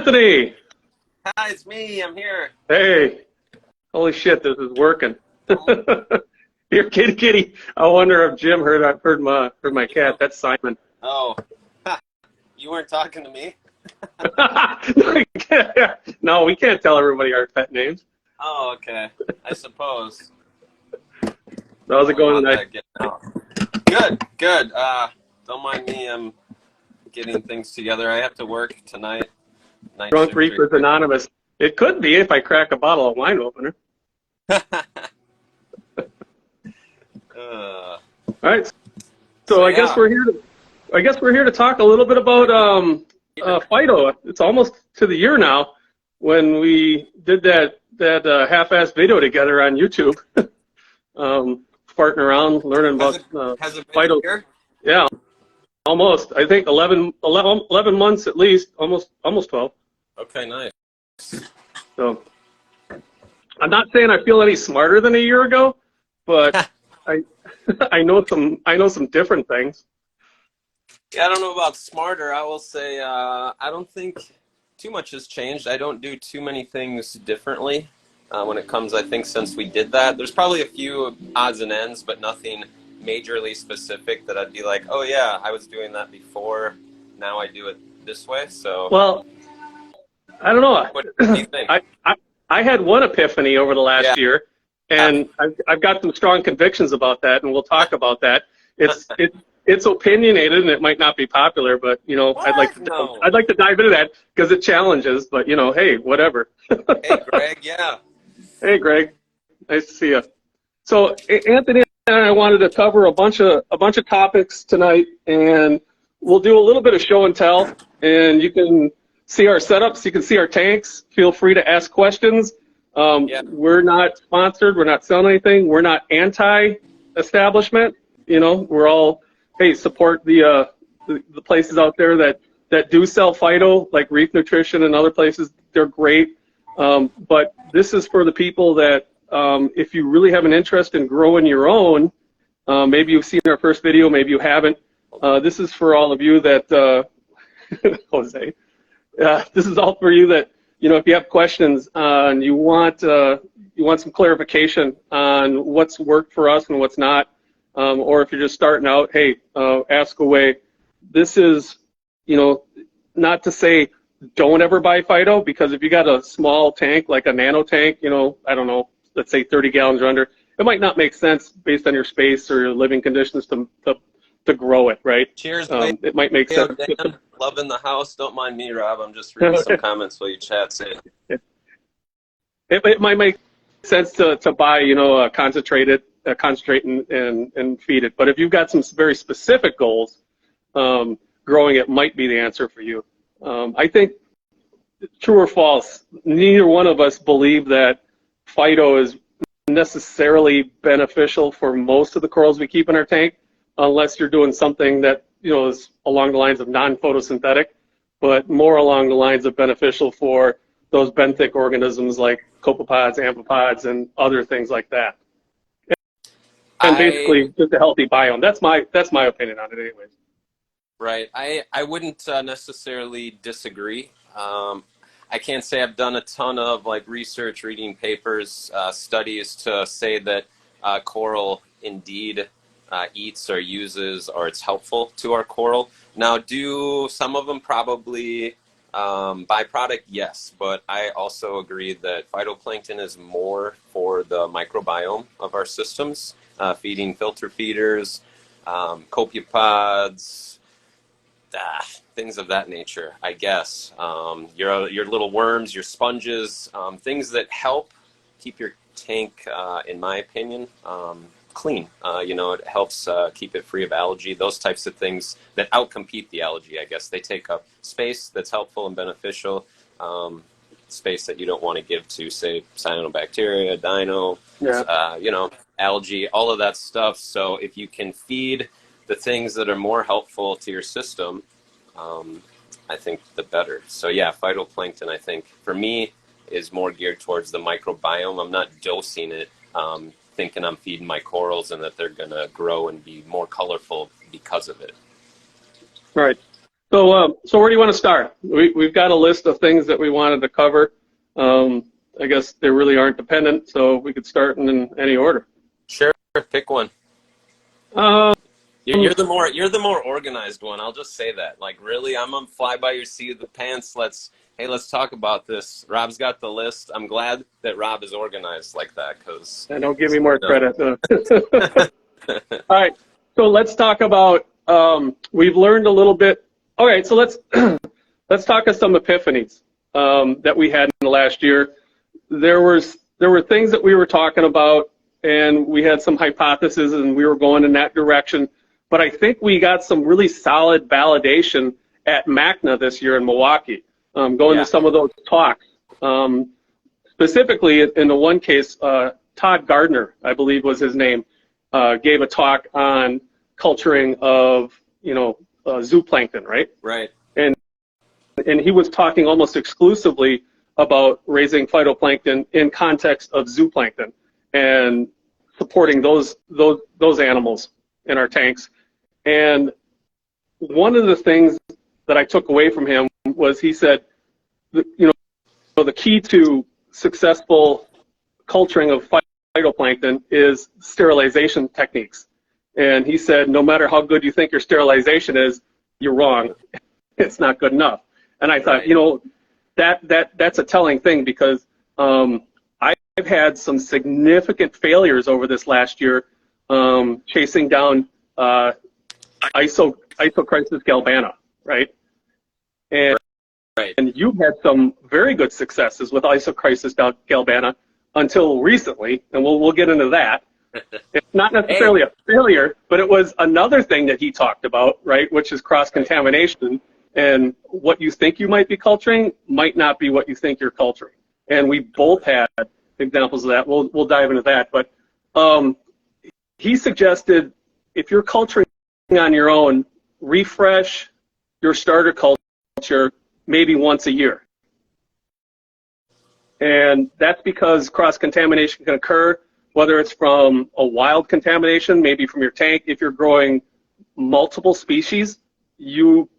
Anthony! Hi, it's me. I'm here. Hey, holy shit, this is working. Oh, Here, kitty, kitty. I wonder if Jim heard my cat. That's Simon. oh. Ha. You weren't talking to me? No, we can't tell everybody our pet names. Oh, okay. I suppose. How's it going tonight? Good, good. Don't mind me. I'm getting things together. I have to work tonight. Night Drunk shift Reef is anonymous. It could be if I crack a bottle of wine opener. All right. So I guess we're here to talk a little bit about Phyto. It's almost to the year now when we did that half-assed video together on YouTube, farting around, learning about has it been Phyto. a year? Yeah, almost. I think 11 months at least, almost 12. Okay, nice. So I'm not saying I feel any smarter than a year ago, but I know some different things. Yeah, I don't know about smarter. I will say I don't think too much has changed. I don't do too many things differently when it comes, I think, since we did that. There's probably a few odds and ends, but nothing majorly specific that I'd be like, oh yeah, I was doing that before. Now I do it this way. So well, I don't know. What do you think? I had one epiphany over the last year, and I've got some strong convictions about that, and we'll talk about that. It's opinionated, and it might not be popular, but I'd like to dive into that because it challenges. But hey, whatever. Hey, Greg. Yeah. Hey, Greg. Nice to see you. So, Anthony and I wanted to cover a bunch of topics tonight, and we'll do a little bit of show and tell, and you can see our setups, you can see our tanks. Feel free to ask questions. We're not sponsored. We're not selling anything. We're not anti-establishment. We're all, hey, support the places out there that do sell Phyto, like Reef Nutrition and other places. They're great. But this is for the people that, if you really have an interest in growing your own, maybe you've seen our first video, maybe you haven't. This is for all of you that, Jose. This is all for you that, if you have questions and you want some clarification on what's worked for us and what's not, or if you're just starting out, hey, ask away. This is, not to say don't ever buy Phyto, because if you got a small tank, like a nano tank, I don't know, let's say 30 gallons or under, it might not make sense based on your space or your living conditions to grow it, right? Cheers, it might make sense. Dan, loving the house. Don't mind me, Rob. I'm just reading some comments while you chat. It might make sense to buy, concentrate and feed it. But if you've got some very specific goals, growing it might be the answer for you. I think, true or false, neither one of us believe that Phyto is necessarily beneficial for most of the corals we keep in our tank, unless you're doing something that is along the lines of non-photosynthetic, but more along the lines of beneficial for those benthic organisms like copepods, amphipods, and other things like that. And basically, just a healthy biome. That's my opinion on it, anyways. Right. I wouldn't necessarily disagree. I can't say I've done a ton of research, reading papers, studies to say that coral indeed eats or uses or it's helpful to our coral. Now, do some of them probably byproduct? Yes, but I also agree that phytoplankton is more for the microbiome of our systems, feeding filter feeders, copepods, things of that nature, I guess. Your little worms, your sponges, things that help keep your tank, in my opinion, clean. It helps keep it free of algae, those types of things that outcompete the algae, I guess. They take up space that's helpful and beneficial, space that you don't want to give to, say, cyanobacteria, dino, algae, all of that stuff. So if you can feed the things that are more helpful to your system, I think the better. So yeah, phytoplankton, I think, for me, is more geared towards the microbiome. I'm not dosing it, thinking I'm feeding my corals and that they're going to grow and be more colorful because of it. Right. So where do you want to start? We've got a list of things that we wanted to cover. I guess they really aren't dependent, so we could start in any order. Sure, pick one. Um, You're the more organized one. I'll just say that. Like, really, I'm on fly by your seat of the pants. Let's talk about this. Rob's got the list. I'm glad that Rob is organized like that, because and don't give me more credit. All right, so let's talk about. We've learned a little bit. All right, so let's talk of some epiphanies that we had in the last year. There were things that we were talking about, and we had some hypotheses, and we were going in that direction. But I think we got some really solid validation at MACNA this year in Milwaukee, going to some of those talks. Specifically, in the one case, Todd Gardner, I believe was his name, gave a talk on culturing of, zooplankton, right? Right. And he was talking almost exclusively about raising phytoplankton in context of zooplankton and supporting those animals in our tanks. And one of the things that I took away from him was he said, the key to successful culturing of phytoplankton is sterilization techniques. And he said, no matter how good you think your sterilization is, you're wrong. It's not good enough. And I thought, that's a telling thing, because I've had some significant failures over this last year chasing down Isochrysis galbana, right? And you've had some very good successes with Isochrysis galbana until recently, and we'll get into that. It's not necessarily a failure, but it was another thing that he talked about, right, which is cross-contamination, and what you think you might be culturing might not be what you think you're culturing. And we both had examples of that. We'll dive into that. But he suggested if you're culturing on your own, refresh your starter culture maybe once a year. And that's because cross-contamination can occur, whether it's from a wild contamination, maybe from your tank. If you're growing multiple species, you,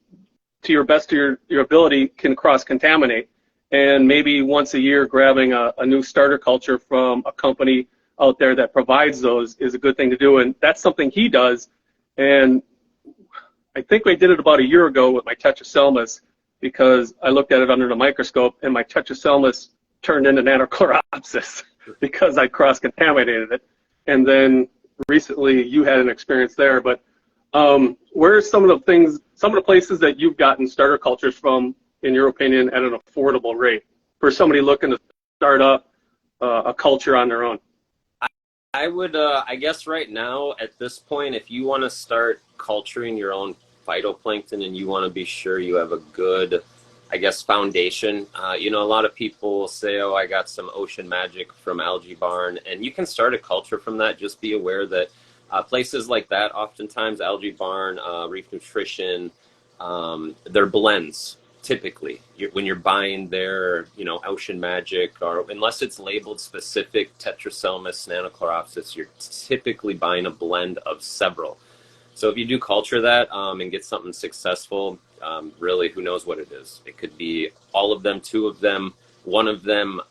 to your best of your ability, can cross-contaminate. And maybe once a year, grabbing a new starter culture from a company out there that provides those is a good thing to do. And that's something he does. And I think we did it about a year ago with my Tetraselmis, because I looked at it under the microscope, and my Tetraselmis turned into Nanochloropsis because I cross-contaminated it. And then recently you had an experience there. But where are some of the places that you've gotten starter cultures from, in your opinion, at an affordable rate for somebody looking to start up a culture on their own? I would, I guess right now, at this point, if you want to start culturing your own phytoplankton and you want to be sure you have a good, I guess, foundation, a lot of people say, oh, I got some ocean magic from Algae Barn, and you can start a culture from that. Just be aware that places like that, oftentimes Algae Barn, Reef Nutrition, they're blends. Typically, when you're buying their, Ocean Magic, or unless it's labeled specific Tetraselmis, Nanochloropsis, you're typically buying a blend of several. So if you do culture that and get something successful, really, who knows what it is? It could be all of them, two of them, one of them,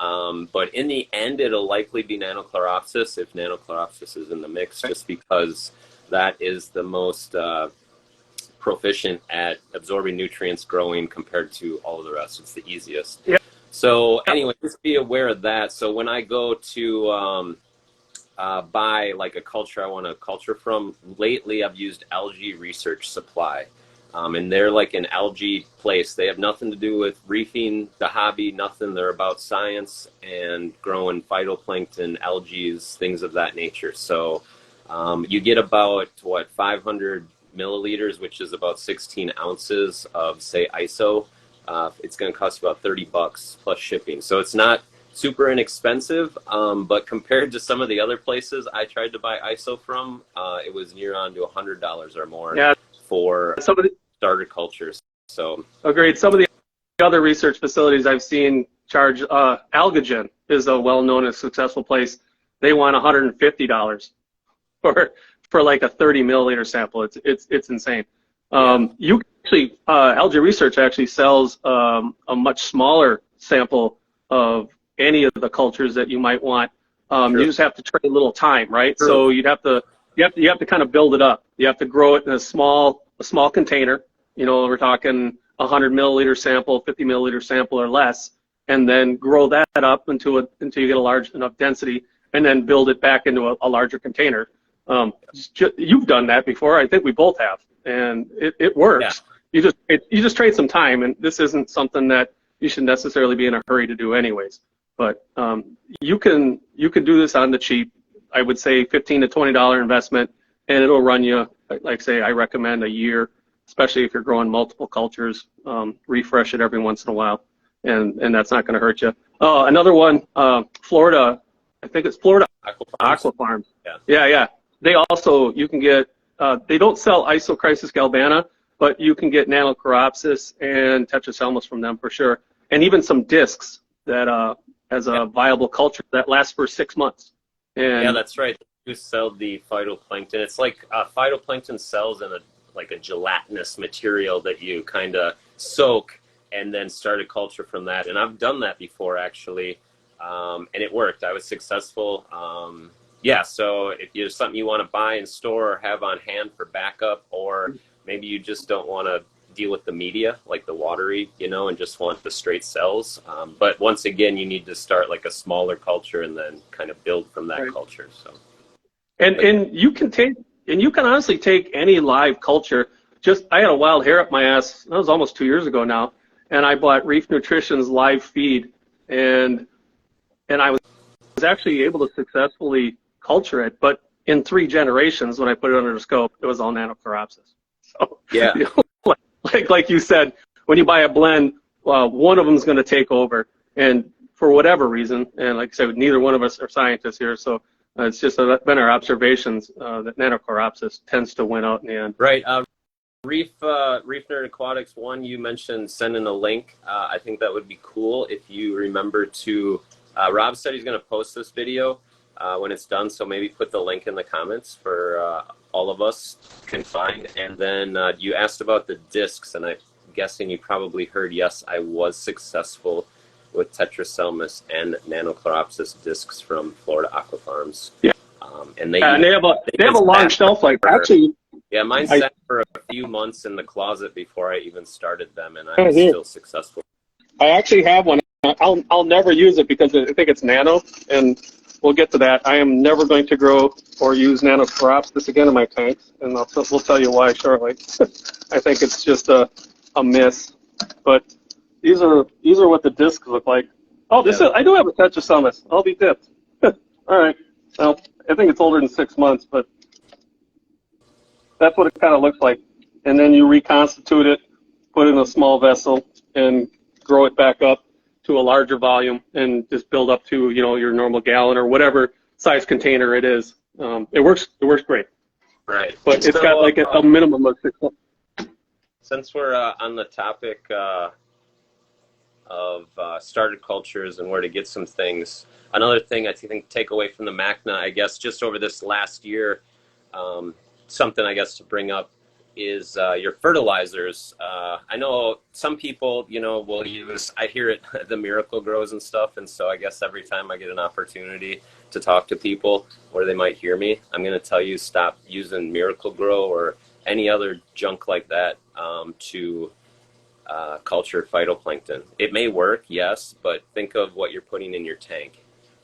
but in the end, it'll likely be Nanochloropsis if Nanochloropsis is in the mix, just because that is the most proficient at absorbing nutrients, growing, compared to all of the rest. It's the easiest. Yeah. So anyway, just be aware of that. So when I go to buy like a culture I want to culture from, lately I've used Algae Research Supply. And they're like an algae place. They have nothing to do with reefing, the hobby, nothing. They're about science and growing phytoplankton, algae, things of that nature. So you get about, 500 milliliters, which is about 16 ounces of, say, ISO. It's going to cost about $30 plus shipping. So it's not super inexpensive, but compared to some of the other places I tried to buy ISO from, it was near on to $100 or more for some of the starter cultures. So agreed. Some of the other research facilities I've seen charge, Algagen is a well-known and successful place. They want $150 for like a 30 milliliter sample. It's insane. You actually, Algae Research actually sells a much smaller sample of any of the cultures that you might want. You just have to trade a little time, right? True. So you have to kind of build it up. You have to grow it in a small container. You know, we're talking 100 milliliter sample, 50 milliliter sample or less, and then grow that up until you get a large enough density, and then build it back into a larger container. You've done that before. I think we both have, and it works. Yeah. You just trade some time, and this isn't something that you should necessarily be in a hurry to do anyways. But you can do this on the cheap. I would say $15 to $20 investment, and it'll run you, like say, I recommend a year, especially if you're growing multiple cultures. Refresh it every once in a while, and that's not going to hurt you. Another one, Florida, I think it's Florida Aqua Farms. Yeah. They also, you can get, they don't sell Isochrysis galbana, but you can get Nanochoropsis and Tetraselmis from them for sure, and even some discs that as a viable culture that lasts for 6 months. And yeah, that's right. You sell the phytoplankton. It's like phytoplankton cells in a gelatinous material that you kind of soak and then start a culture from that. And I've done that before, actually, and it worked. I was successful. Yeah, so if there's something you want to buy and store or have on hand for backup, or maybe you just don't want to deal with the media, like the watery, and just want the straight cells. But once again, you need to start like a smaller culture and then kind of build from that culture. So, and you can honestly take any live culture. I had a wild hair up my ass. That was almost 2 years ago now, and I bought Reef Nutrition's live feed, and I was actually able to successfully culture it, but in 3 generations, when I put it under the scope, it was all Nanochoropsis. So yeah. Like you said, when you buy a blend, one of them is going to take over, and for whatever reason, and like I said, neither one of us are scientists here, so it's just been our observations that Nanochoropsis tends to win out in the end. Right. Reef Nerd Aquatics 1, you mentioned sending a link. I think that would be cool if you remember to. Rob said he's going to post this video when it's done, so maybe put the link in the comments for all of us can find. And then you asked about the discs, and I'm guessing you probably heard, yes, I was successful with Tetraselmis and Nanochoropsis discs from Florida Aqua Farms. Yeah. And they have a long shelf life. Actually, yeah, mine sat for a few months in the closet before I even started them, and I was still successful. I actually have one. I'll never use it because I think it's nano, and we'll get to that. I am never going to grow or use Nanochoropsis again in my tanks, and we'll tell you why shortly. I think it's just a miss. But these are what the discs look like. Oh, I do have a Tetraselmis. I'll be dipped. All right. Well, I think it's older than 6 months, but that's what it kind of looks like. And then you reconstitute it, put it in a small vessel, and grow it back up to a larger volume, and just build up to your normal gallon or whatever size container it is. It works great. Right. But it's got like a minimum of 6 months. Since we're on the topic of started cultures and where to get some things, another thing I think take away from the MACNA, I guess, just over this last year, something I guess to bring up is your fertilizers. I know some people, will use, I hear it, the Miracle Grows and stuff, and so I guess every time I get an opportunity to talk to people where they might hear me, I'm going to tell you stop using Miracle Grow or any other junk like that to culture phytoplankton. It may work, yes, but think of what you're putting in your tank.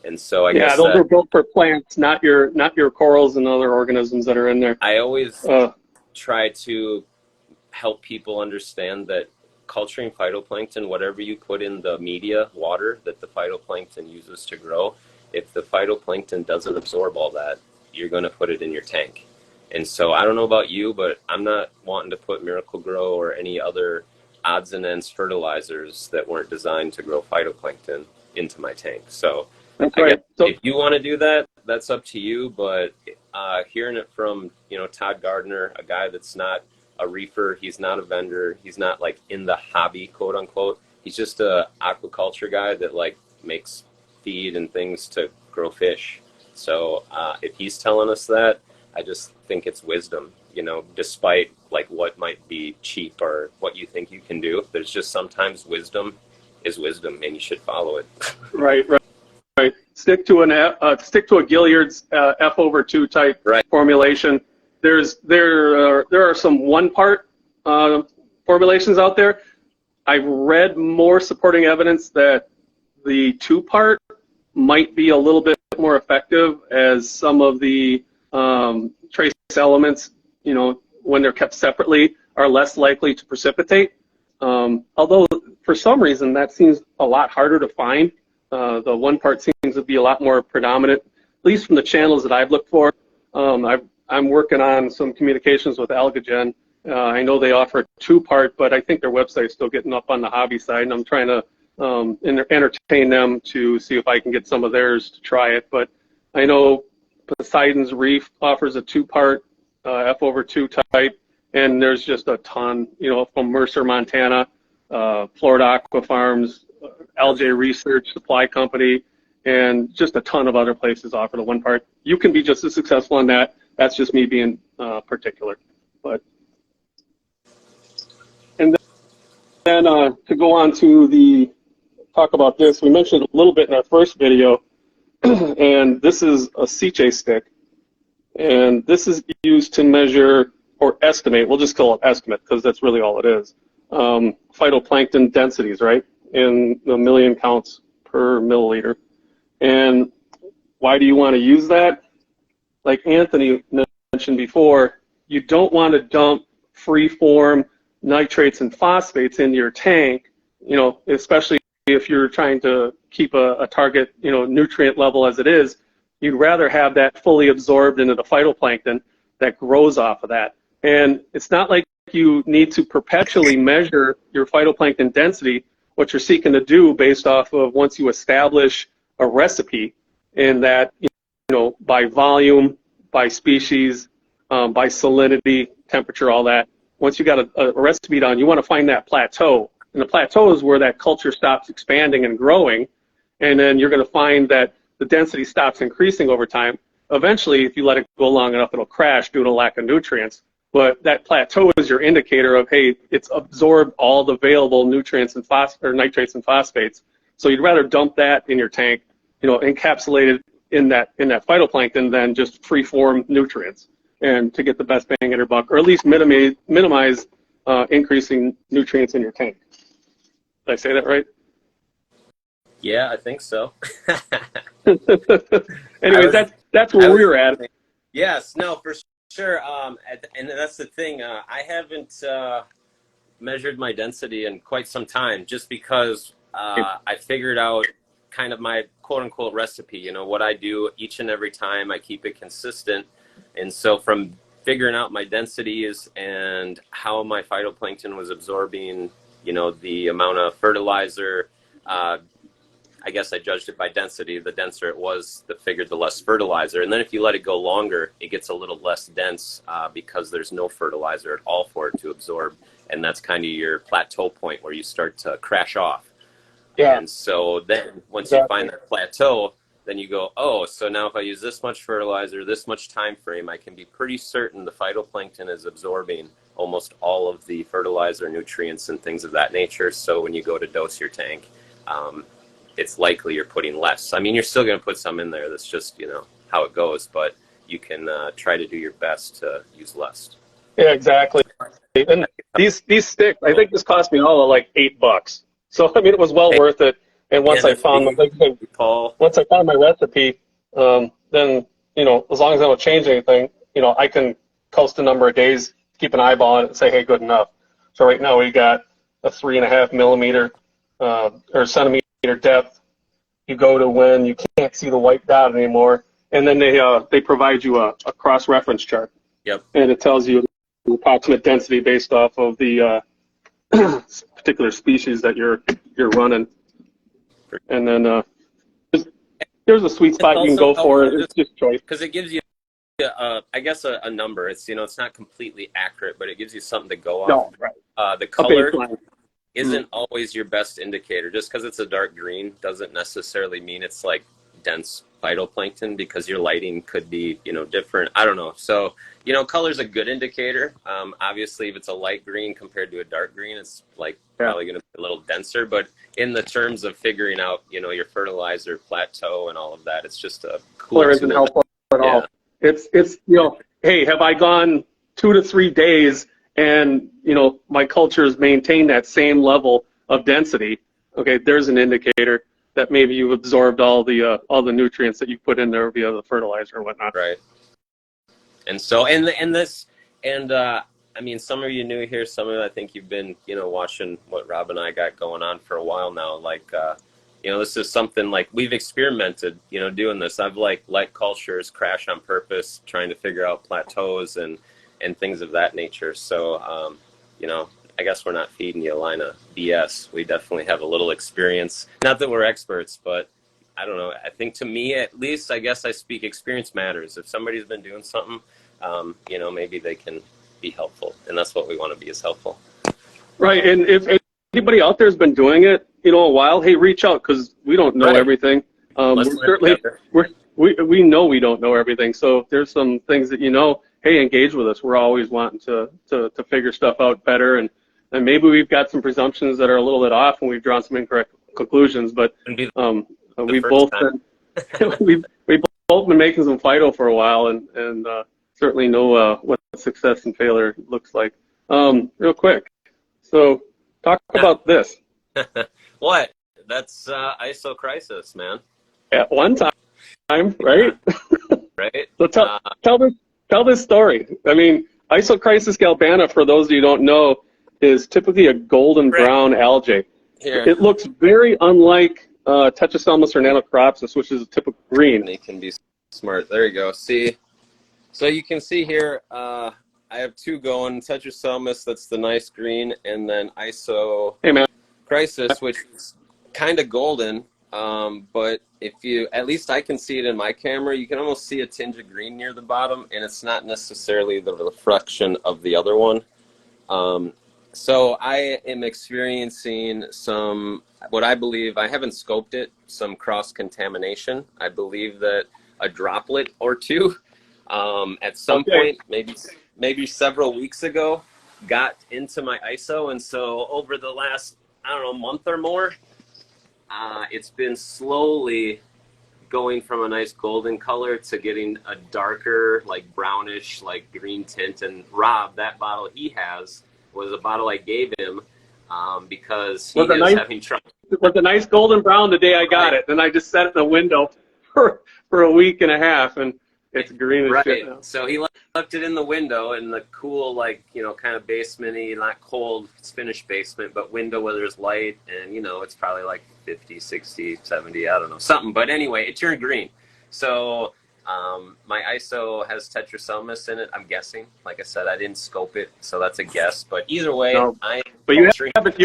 And so I guess those are built for plants, not your corals and other organisms that are in there. I always try to help people understand that culturing phytoplankton, whatever you put in the media, water that the phytoplankton uses to grow, if the phytoplankton doesn't absorb all that, you're going to put it in your tank. And so I don't know about you, but I'm not wanting to put Miracle Grow or any other odds and ends fertilizers that weren't designed to grow phytoplankton into my tank. So that's right. If you want to do that, that's up to you. But hearing it from Todd Gardner, a guy that's not a reefer, he's not a vendor, he's not like in the hobby, quote unquote. He's just a aquaculture guy that like makes feed and things to grow fish. So if he's telling us that, I just think it's wisdom. you know, despite like what might be cheap or what you think you can do. There's just sometimes wisdom is wisdom, and you should follow it. Right, right, right. Stick to a Gilliard's F/2 type Right. formulation. There are some one-part formulations out there. I've read more supporting evidence that the two-part might be a little bit more effective, as some of the trace elements, you know, when they're kept separately, are less likely to precipitate. Although for some reason that seems a lot harder to find. The one part seems to be a lot more predominant, at least from the channels that I've looked for. I'm working on some communications with Algagen. I know they offer a two-part, but I think their website's still getting up on the hobby side, and I'm trying to entertain them to see if I can get some of theirs to try it. But I know Poseidon's Reef offers a two-part F/2 type, and there's just a ton, you know, from Mercer, Montana, Florida Aqua Farms, LJ Research Supply Company, and just a ton of other places offer the one part. You can be just as successful on that. That's just me being particular. But and then to go on to talk about this, we mentioned a little bit in our first video, and this is a CJ stick, and this is used to measure or estimate. We'll just call it estimate because that's really all it is. Phytoplankton densities, right, in the million counts per milliliter. And why do you want to use that? Like Anthony mentioned before, you don't want to dump free-form nitrates and phosphates into your tank, you know, especially if you're trying to keep a target, you know, nutrient level as it is. You'd rather have that fully absorbed into the phytoplankton that grows off of that. And it's not like you need to perpetually measure your phytoplankton density. What you're seeking to do based off of once you establish a recipe, in that, you know, by volume, by species, by salinity, temperature, all that. Once you got a recipe down, you want to find that plateau. And the plateau is where that culture stops expanding and growing. And then you're going to find that the density stops increasing over time. Eventually, if you let it go long enough, it'll crash due to lack of nutrients. But that plateau is your indicator of, hey, it's absorbed all the available nutrients and nitrates and phosphates. So you'd rather dump that in your tank, you know, encapsulated in that phytoplankton, than just free-form nutrients, and to get the best bang in your buck, or at least minimize increasing nutrients in your tank. Did I say that right? Yeah, I think so. Anyways, that's where we're at. Yes, no, for sure. And that's the thing. I haven't measured my density in quite some time, just because I figured out kind of my quote-unquote recipe. You know, what I do each and every time, I keep it consistent. And so from figuring out my densities and how my phytoplankton was absorbing, you know, the amount of fertilizer, I guess I judged it by density. The denser it was, the less fertilizer. And then if you let it go longer, it gets a little less dense because there's no fertilizer at all for it to absorb. And that's kind of your plateau point where you start to crash off. Yeah. And so then once you find that plateau, then you go, oh, so now if I use this much fertilizer, this much time frame, I can be pretty certain the phytoplankton is absorbing almost all of the fertilizer, nutrients, and things of that nature. So when you go to dose your tank, it's likely you're putting less. I mean, you're still going to put some in there. That's just, you know, how it goes. But you can try to do your best to use less. Yeah, exactly. And these sticks, I think this cost me all of like $8. So I mean, it was well worth it. And once I found my recipe, then, you know, as long as I don't change anything, you know, I can coast a number of days, keep an eyeball on it, and say, hey, good enough. So right now we got a 3.5 millimeter or centimeter depth. You go to when you can't see the white dot anymore, and then they provide you a cross-reference chart. Yep. And it tells you the approximate density based off of the particular species that you're running. And then there's a sweet spot you can go for. It's just choice. Because it gives you, I guess, a number. It's, you know, it's not completely accurate, but it gives you something to go off. No, right. The color isn't always your best indicator. Just because it's a dark green doesn't necessarily mean it's like dense phytoplankton because your lighting could be, different. I don't know. So, color's a good indicator. Obviously, if it's a light green compared to a dark green, it's probably going to be a little denser. But in the terms of figuring out, your fertilizer plateau and all of that, it's just a cool Color isn't helpful at all. It's hey, have I gone 2 to 3 days and my cultures maintain that same level of density? Okay, there's an indicator that maybe you've absorbed all the nutrients that you put in there via the fertilizer and whatnot. Right. And so I mean, some of you new here, some of you, I think you've been, watching what Rob and I got going on for a while now. This is something we've experimented, doing this. I've let cultures crash on purpose, trying to figure out plateaus and things of that nature. So, I guess we're not feeding you a line of BS. We definitely have a little experience. Not that we're experts, but I don't know. I think to me, at least, I guess I speak experience matters. If somebody's been doing something, maybe they can be helpful. And that's what we want to be, is helpful. Right. And if anybody out there has been doing it, a while, hey, reach out, because we don't know everything. We know we don't know everything. So if there's some things that hey, engage with us. We're always wanting to figure stuff out better, and maybe we've got some presumptions that are a little bit off, and we've drawn some incorrect conclusions. But we've both been making some phyto for a while, and certainly know what success and failure looks like. Real quick, so talk about this. What? That's isocrisis, man. At one time, right? Right. So tell this story. I mean, isocrisis galbana, for those of you who don't know, is typically a golden brown algae. Here. It looks very unlike Tetraselmis or Nanocropsis, which is a typical green. They can be smart. There you go. See, so you can see here, I have two going. Tetraselmis, that's the nice green, and then isocrisis, which is kind of golden. But if at least I can see it in my camera, you can almost see a tinge of green near the bottom, and it's not necessarily the reflection of the other one. So I am experiencing what I believe, I haven't scoped it, some cross-contamination. I believe that a droplet or two at some point, maybe several weeks ago, got into my ISO, and so over the last, month or more, it's been slowly going from a nice golden color to getting a darker, brownish, green tint. And Rob, that bottle he has was a bottle I gave him because he is having trouble. It was a nice golden brown the day I got it. Then I just set it in the window for a week and a half, and it's green as shit now. So he left it in the window in the cool, kind of basement-y, not cold, it's finished basement, but window where there's light, and, it's probably 50, 60, 70, I don't know, something. But anyway, it turned green. So my ISO has Tetraselmis in it, I'm guessing. Like I said, I didn't scope it, so that's a guess. But either way, But you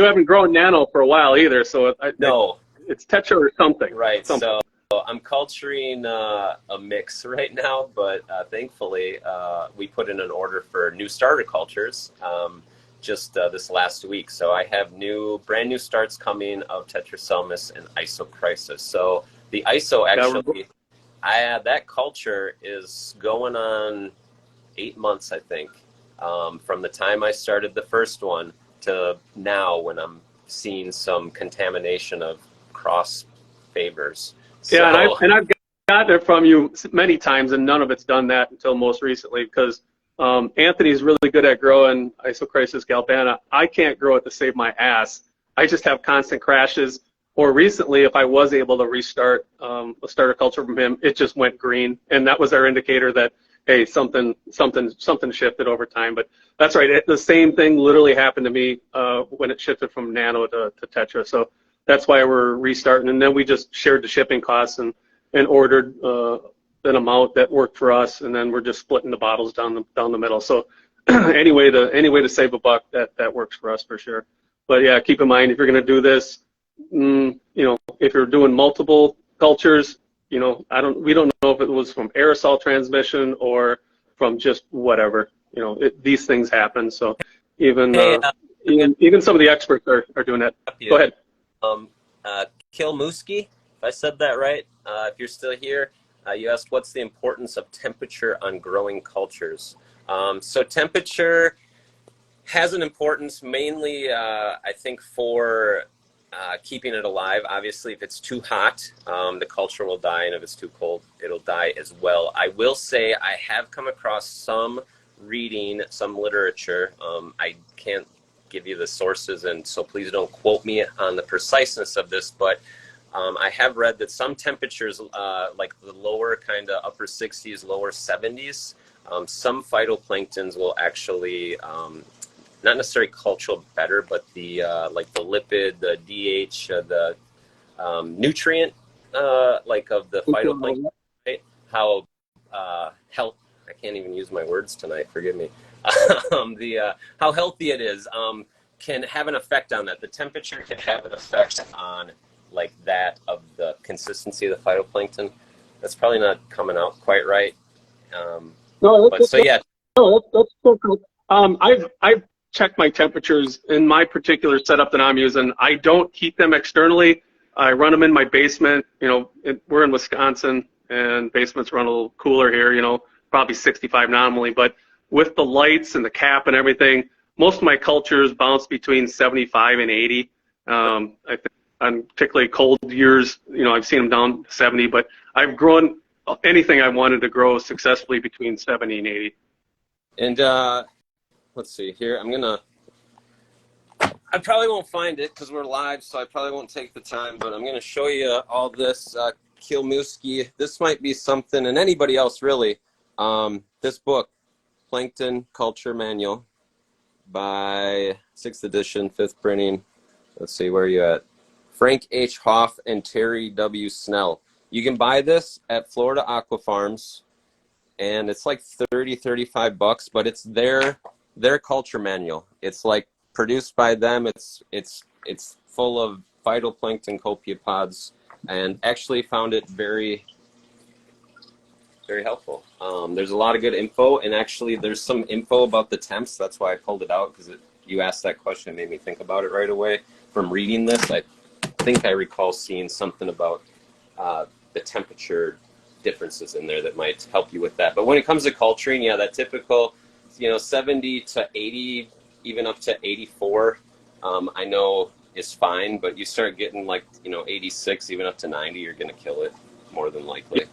haven't grown nano for a while either, so it's Tetra or something. Right, something. So I'm culturing a mix right now, but thankfully we put in an order for new starter cultures just this last week. So I have brand new starts coming of Tetraselmis and isocrisis. So the ISO actually, that culture is going on 8 months, I think, from the time I started the first one to now, when I'm seeing some contamination of cross favors. Yeah, and I've gotten it from you many times, and none of it's done that until most recently, because Anthony's really good at growing isocrisis galbana. I can't grow it to save my ass. I just have constant crashes. Or recently, if I was able to restart a starter culture from him, it just went green, and that was our indicator that, hey, something shifted over time. But that's right. The same thing literally happened to me when it shifted from nano to tetra. So that's why we're restarting. And then we just shared the shipping costs and ordered an amount that worked for us, and then we're just splitting the bottles down the middle. So any way to save a buck, that works for us for sure. But yeah, keep in mind, if you're going to do this, if you're doing multiple cultures, we don't know if it was from aerosol transmission or from just whatever. These things happen. So even some of the experts are doing that. Go ahead. Kilmuski, if I said that right. If you're still here, you asked what's the importance of temperature on growing cultures. So temperature has an importance mainly, I think, for keeping it alive. Obviously, if it's too hot, the culture will die, and if it's too cold, it'll die as well. I will say I have come across some reading, some literature. I can't give you the sources, and so please don't quote me on the preciseness of this, but I have read that some temperatures, like the lower kind of upper 60s, lower 70s, some phytoplanktons will actually not necessarily culture better, but the like the lipid, the DH, the nutrient, like of the phytoplankton, right? How health. I can't even use my words tonight. Forgive me. How healthy it is can have an effect on that. The temperature can have an effect on like that of the consistency of the phytoplankton. That's probably not coming out quite right. No, but so yeah. No, that's so cool. I've checked my temperatures in my particular setup that I'm using. I don't keep them externally. I run them in my basement. You know, we're in Wisconsin, and basements run a little cooler here. You know, probably 65 nominally, but with the lights and the cap and everything, most of my cultures bounce between 75 and 80. I think on particularly cold years, you know, I've seen them down to 70, but I've grown anything I wanted to grow successfully between 70 and 80. And let's see here. I probably won't find it because we're live, so I probably won't take the time, but I'm going to show you all this Kilmuski. This might be something, and anybody else really, this book, Plankton Culture Manual by 6th edition, 5th printing. Let's see, where are you at? Frank H. Hoff and Terry W. Snell. You can buy this at Florida Aqua Farms, and it's like $30-35, but it's their culture manual. It's like produced by them. It's full of phytoplankton copepods, and actually found it very, very helpful. There's a lot of good info, and actually there's some info about the temps. That's why I pulled it out, because you asked that question. It made me think about it right away. From reading this, I think I recall seeing something about the temperature differences in there that might help you with that. But when it comes to culturing, yeah, that typical, 70 to 80, even up to 84, I know is fine, but you start getting like, 86, even up to 90, you're going to kill it more than likely.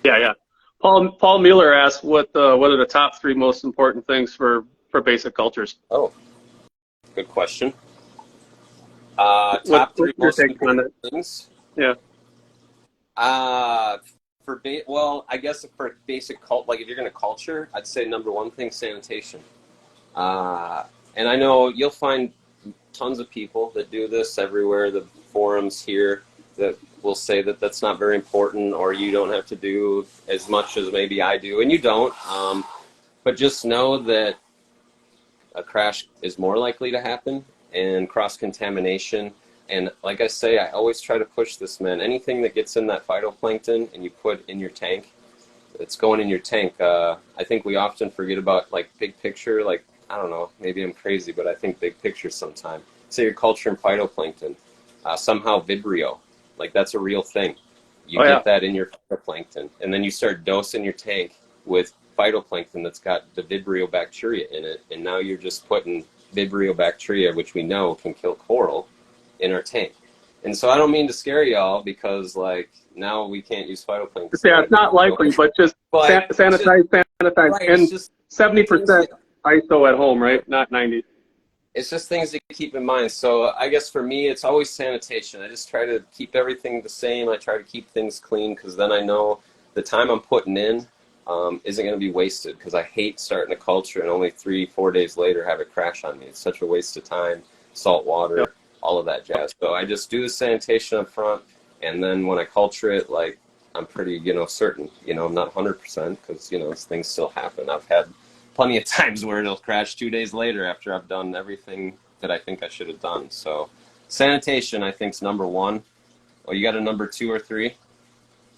Yeah. Paul Mueller asked what are the top 3 most important things for basic cultures? Oh, good question. Top 3 most important things? Yeah. Well, I guess for basic like if you're going to culture, I'd say number 1 thing, sanitation. And I know you'll find tons of people that do this everywhere, the forums here, that will say that that's not very important, or you don't have to do as much as maybe I do, and you don't. But just know that a crash is more likely to happen, and cross-contamination. And like I say, I always try to push this, man. Anything that gets in that phytoplankton and you put in your tank, it's going in your tank. I think we often forget about like big picture. Like, I don't know, maybe I'm crazy, but I think big picture sometimes. Say you're culturing phytoplankton, somehow Vibrio, like that's a real thing. You get that in your phytoplankton, and then you start dosing your tank with phytoplankton that's got the Vibrio bacteria in it, and now you're just putting Vibrio bacteria, which we know can kill coral, in our tank. And so I don't mean to scare y'all, because like now we can't use phytoplankton. Yeah, it's not likely, but just sanitize, right, and 70% ISO at home, right? Not 90. It's just things to keep in mind. So I guess for me, it's always sanitation. I just try to keep everything the same. I try to keep things clean, because then I know the time I'm putting in isn't going to be wasted, because I hate starting a culture and only 3-4 days later have it crash on me. It's such a waste of time, salt water, all of that jazz. So I just do the sanitation up front, and then when I culture it, like I'm pretty, certain, I'm not 100%, because, things still happen. I've had plenty of times where it'll crash 2 days later after I've done everything that I think I should have done. So sanitation, I think, is number 1. Oh, you got a number 2 or 3?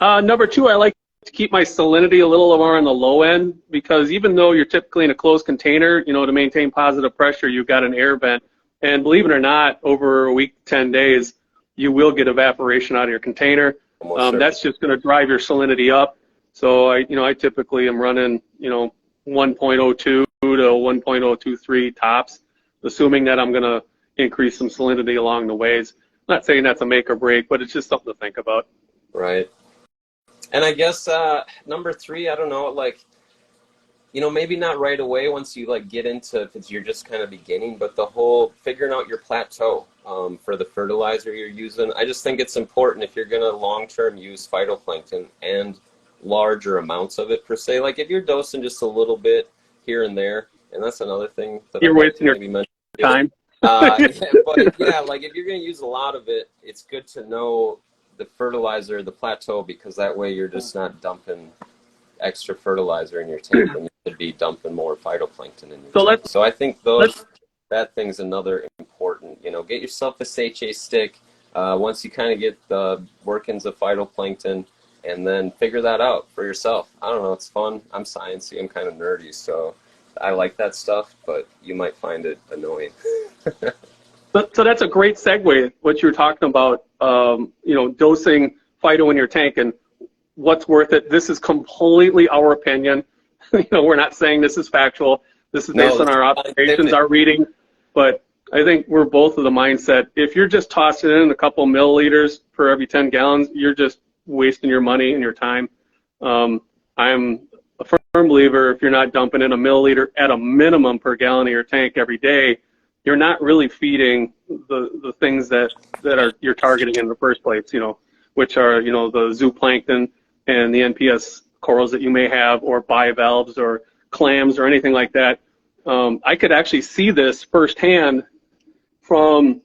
Number 2, I like to keep my salinity a little more on the low end, because even though you're typically in a closed container, to maintain positive pressure, you've got an air vent. And believe it or not, over a week, 10 days, you will get evaporation out of your container. That's just going to drive your salinity up. So I typically am running 1.02 to 1.023 tops, assuming that I'm going to increase some salinity along the ways. I'm not saying that's a make or break, but it's just something to think about. Right. And I guess number 3, I don't know, like, maybe not right away once you like get into, if you're just kind of beginning, but the whole figuring out your plateau for the fertilizer you're using. I just think it's important if you're going to long-term use phytoplankton and larger amounts of it per se. Like if you're dosing just a little bit here and there, and that's another thing that you're wasting your time. But yeah, like if you're going to use a lot of it, it's good to know the fertilizer, the plateau, because that way you're just not dumping extra fertilizer in your tank when you should be dumping more phytoplankton in your tank. So I think that thing's another important, get yourself a sachet stick once you kind of get the workings of phytoplankton, and then figure that out for yourself. I don't know, it's fun. I'm sciencey, I'm kind of nerdy, so I like that stuff, but you might find it annoying. So that's a great segue, what you're talking about, dosing phyto in your tank and what's worth it. This is completely our opinion. We're not saying this is factual. This is based on our observations, our reading. But I think we're both of the mindset, if you're just tossing in a couple milliliters per every 10 gallons, you're just wasting your money and your time. I'm a firm believer, if you're not dumping in a milliliter at a minimum per gallon of your tank every day, you're not really feeding the things that you're targeting in the first place, which are, the zooplankton and the NPS corals that you may have, or bivalves or clams or anything like that. I could actually see this firsthand from,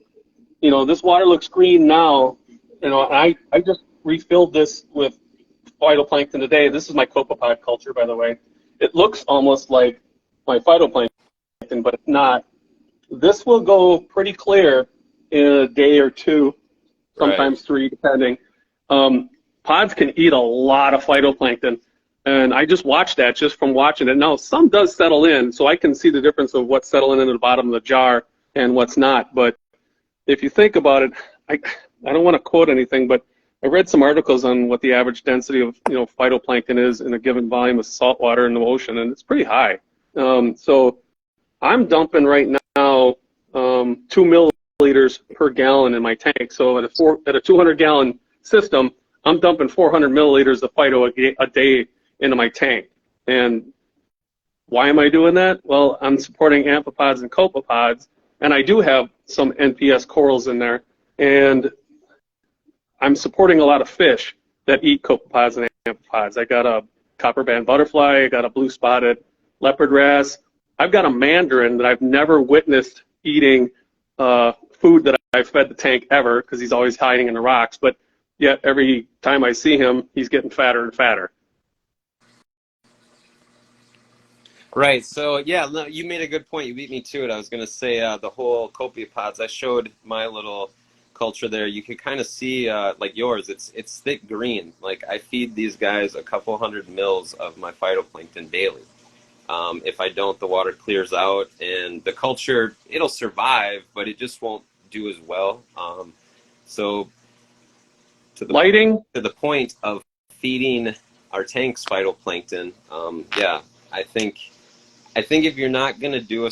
this water looks green now. I just refilled this with phytoplankton today. This is my copepod culture, by the way. It looks almost like my phytoplankton, but it's not. This will go pretty clear in a day or two, sometimes 3, depending. Pods can eat a lot of phytoplankton, and I just watched that just from watching it. Now, some does settle in, so I can see the difference of what's settling into the bottom of the jar and what's not. But if you think about it, I don't want to quote anything, but I read some articles on what the average density of phytoplankton is in a given volume of salt water in the ocean, and it's pretty high. So I'm dumping right now 2 milliliters per gallon in my tank. So at a 200-gallon system, I'm dumping 400 milliliters of phyto a day into my tank. And why am I doing that? Well, I'm supporting amphipods and copepods, and I do have some NPS corals in there, and I'm supporting a lot of fish that eat copepods and amphipods. I got a copperband butterfly, I got a blue-spotted leopard wrasse. I've got a mandarin that I've never witnessed eating food that I've fed the tank ever, because he's always hiding in the rocks, but yet every time I see him, he's getting fatter and fatter. Right. So yeah, no, you made a good point. You beat me to it. I was going to say the whole copepods. I showed my little culture there. You can kind of see like yours. It's thick green. Like I feed these guys a couple hundred mils of my phytoplankton daily. If I don't, the water clears out, and the culture, it'll survive, but it just won't do as well. So to the point of feeding our tanks phytoplankton, yeah, I think if you're not going to do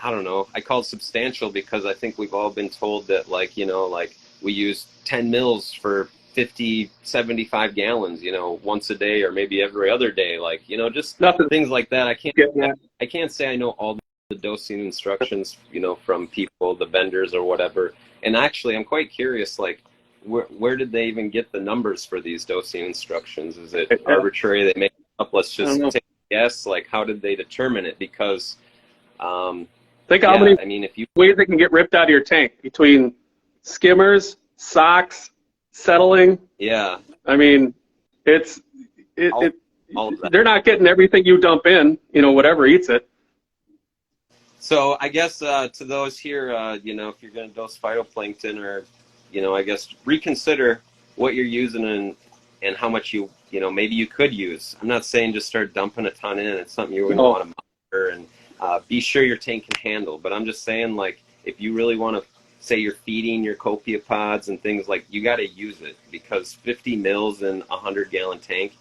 I don't know, I call it substantial, because I think we've all been told that, like, like we use 10 mils for 50, 75 gallons, once a day or maybe every other day, like, just things like that. I can't say I know all the dosing instructions, from people, the vendors or whatever. And actually, I'm quite curious, like, where did they even get the numbers for these dosing instructions? Is it arbitrary? They make it up. Let's just take a guess. Like, how did they determine it? Because think how many ways they can get ripped out of your tank, between skimmers, socks, settling. Yeah. I mean, they're not getting everything you dump in, whatever eats it. So I guess to those here, if you're going to dose phytoplankton, or, I guess reconsider what you're using and how much maybe you could use. I'm not saying just start dumping a ton in. It's something you really want to monitor and be sure your tank can handle. But I'm just saying, like, if you really want to say you're feeding your copepods and things, like, you got to use it, because 50 mils in a 100-gallon tank,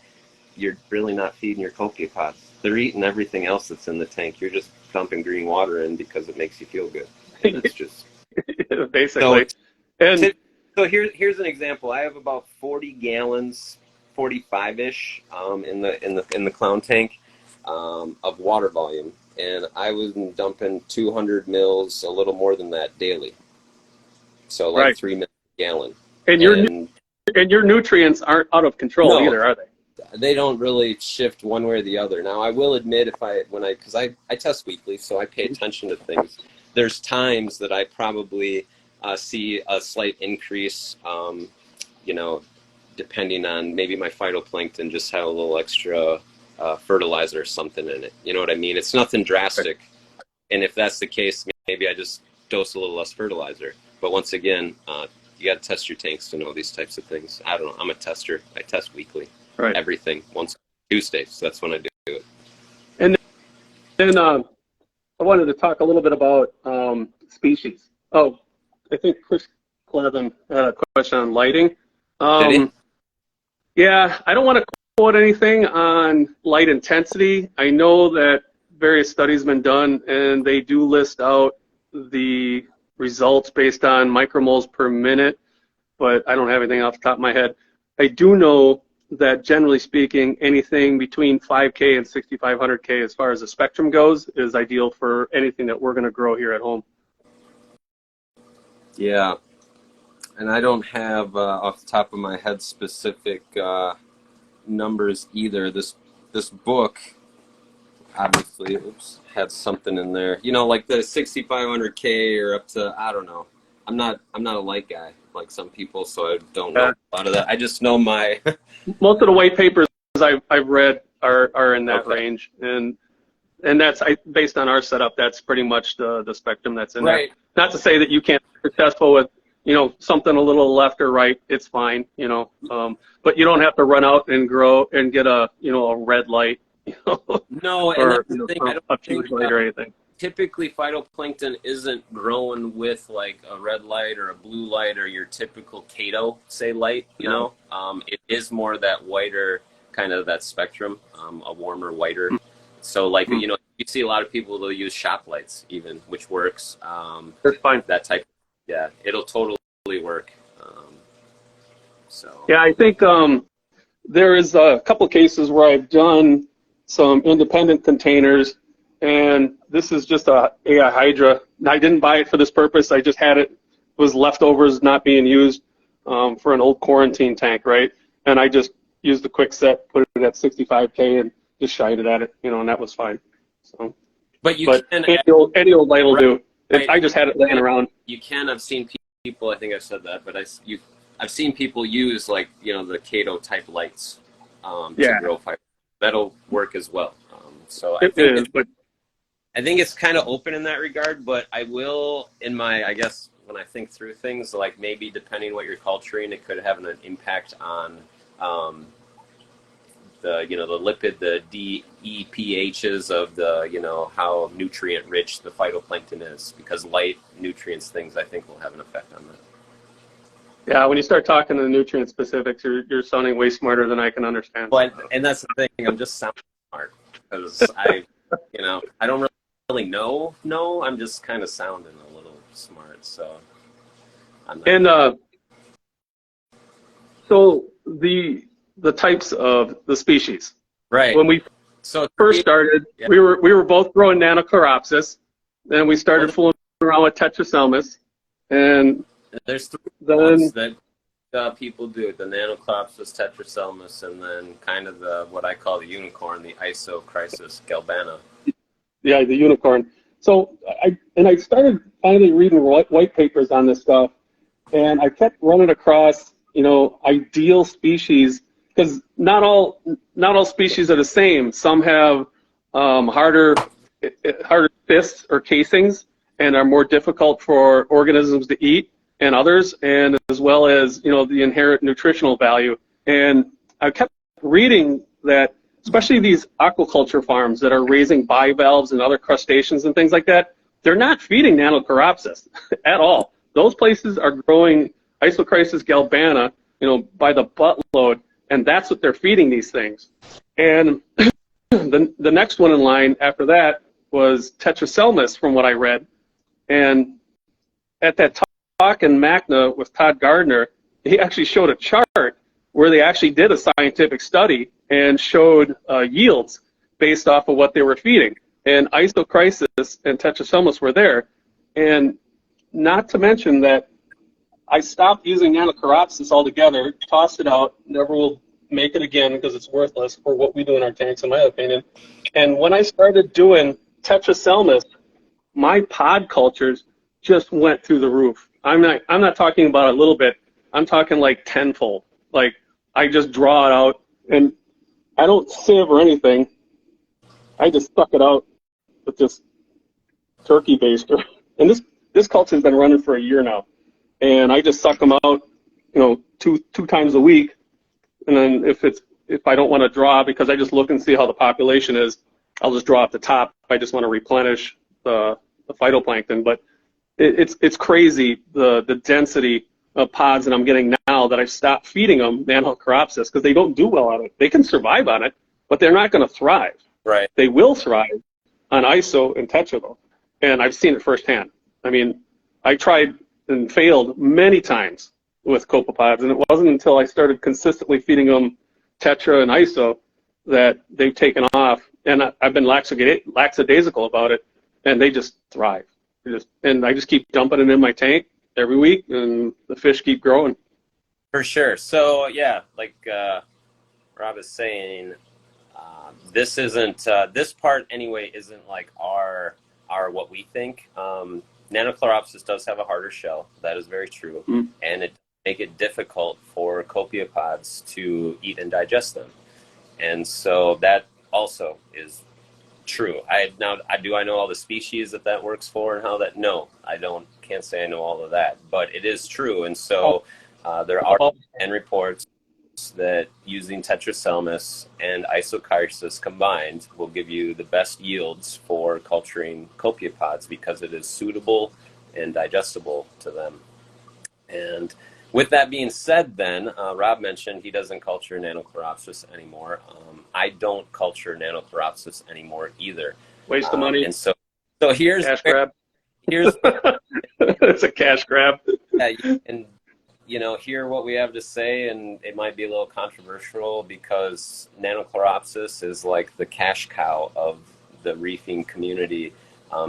you're really not feeding your copepods. They're eating everything else that's in the tank. You're just dumping green water in because it makes you feel good. It's just basically. So here's an example. I have about 40 gallons, 45-ish, in the clown tank, of water volume, and I was dumping 200 mils, a little more than that, daily. So like 3 mils a gallon. And your nutrients aren't out of control either, are they? They don't really shift one way or the other. Now, I will admit, because I test weekly, so I pay attention to things. There's times that I probably see a slight increase, depending on maybe my phytoplankton just had a little extra fertilizer or something in it. You know what I mean? It's nothing drastic. And if that's the case, maybe I just dose a little less fertilizer. But once again, you got to test your tanks to know these types of things. I don't know. I'm a tester. I test weekly. Right. Everything once Tuesday, so that's when I do it. And then I wanted to talk a little bit about species. Oh, I think Chris Clevin had a question on lighting. Yeah, I don't want to quote anything on light intensity. I know that various studies have been done, and they do list out the results based on micromoles per minute, but I don't have anything off the top of my head. I do know that generally speaking, anything between 5K and 6,500K as far as the spectrum goes is ideal for anything that we're going to grow here at home. Yeah, and I don't have off the top of my head specific numbers either. This book obviously had something in there, like the 6,500K or up to, I don't know. I'm not a light guy like some people, so I don't know a lot of that. I just know my most of the white papers I've read are in that range, and that's based on our setup. That's pretty much the spectrum that's in there. Not to say that you can't be successful with something a little left or right. It's fine, but you don't have to run out and grow and get a a red light, No, or and that's the thing. I don't a pink light or anything. Typically, phytoplankton isn't growing with like a red light or a blue light or your typical Cato, say, light, it is more that whiter, kind of that spectrum, a warmer, whiter. So like, you see a lot of people, they'll use shop lights even, which works. That's fine. That type, it'll totally work. Yeah, I think there is a couple of cases where I've done some independent containers, and this is just a AI Hydra. I didn't buy it for this purpose. I just had it. It was leftovers not being used for an old quarantine tank, right? And I just used the quick set, put it at 65K, and just shied it at it, and that was fine. So, but any old light will do. I just had it laying around. You can. I've seen people. I think I've said that, but I've seen people use like the Cato type lights to grow fire. That'll work as well. I think it's kind of open in that regard, but I will, I guess, when I think through things, like maybe depending what you're culturing, it could have an impact on the lipid, the DEPHs of the, how nutrient rich the phytoplankton is, because light nutrients things, I think, will have an effect on that. Yeah, when you start talking to the nutrient specifics, you're sounding way smarter than I can understand. But, and that's the thing, I'm just sounding smart, because I don't really know. No, I'm just kind of sounding a little smart, so. So the types of the species. Right. When we first started, we were both growing Nanochloropsis, and we started fooling around with Tetraselmis, and there's three ones that people do: the Nanochloropsis, Tetraselmis, and then kind of what I call the unicorn, the Isochrysis galbana. Yeah, the unicorn. So I started finally reading white papers on this stuff, and I kept running across ideal species, because not all species are the same. Some have harder fists or casings and are more difficult for organisms to eat, and others, and as well as the inherent nutritional value. And I kept reading that, especially these aquaculture farms that are raising bivalves and other crustaceans and things like that, they're not feeding Nanochloropsis at all. those places are growing Isochrysis galbana, by the buttload, and that's what they're feeding these things. And the next one in line after that was Tetraselmis, from what I read. And at that talk in MACNA with Todd Gardner, he actually showed a chart where they actually did a scientific study and showed yields based off of what they were feeding. And Isochrysis and Tetraselmis were there. And not to mention that I stopped using Nanochoropsis altogether, tossed it out, never will make it again because it's worthless for what we do in our tanks, in my opinion. And when I started doing Tetraselmis, my pod cultures just went through the roof. I'm not talking about a little bit. I'm talking like tenfold. Like, I just draw it out, and I don't sieve or anything. I just suck it out with this turkey baster. And this culture's been running for a year now. And I just suck them out, two times a week. And then if I don't want to draw, because I just look and see how the population is, I'll just draw at the top if I just want to replenish the phytoplankton. But it's crazy, the density of pods that I'm getting now that I've stopped feeding them Nanochoropsis, because they don't do well on it. They can survive on it, but they're not going to thrive. Right. They will thrive on ISO and Tetra, though. And I've seen it firsthand. I mean, I tried and failed many times with copepods, and it wasn't until I started consistently feeding them Tetra and ISO that they've taken off. And I've been lackadaisical about it, and they just thrive. And I just keep dumping it in my tank every week, and the fish keep growing. For sure. So yeah, like Rob is saying, this isn't this part anyway isn't like our what we think. Nanochloropsis does have a harder shell. That is very true, and it make it difficult for copepods to eat and digest them, and so that also is true. I know all the species that works for and how that. No, can't say I know all of that, but it is true, and so there are and reports that using Tetraselmis and Isochrysis combined will give you the best yields for culturing copepods because it is suitable and digestible to them. And with that being said, then, Rob mentioned he doesn't culture Nanochoropsis anymore. I don't culture Nanochoropsis anymore either. Waste of money. And so here's cash grab. Here's it's a cash grab. Yeah, and hear what we have to say, and it might be a little controversial because Nanochoropsis is like the cash cow of the reefing community,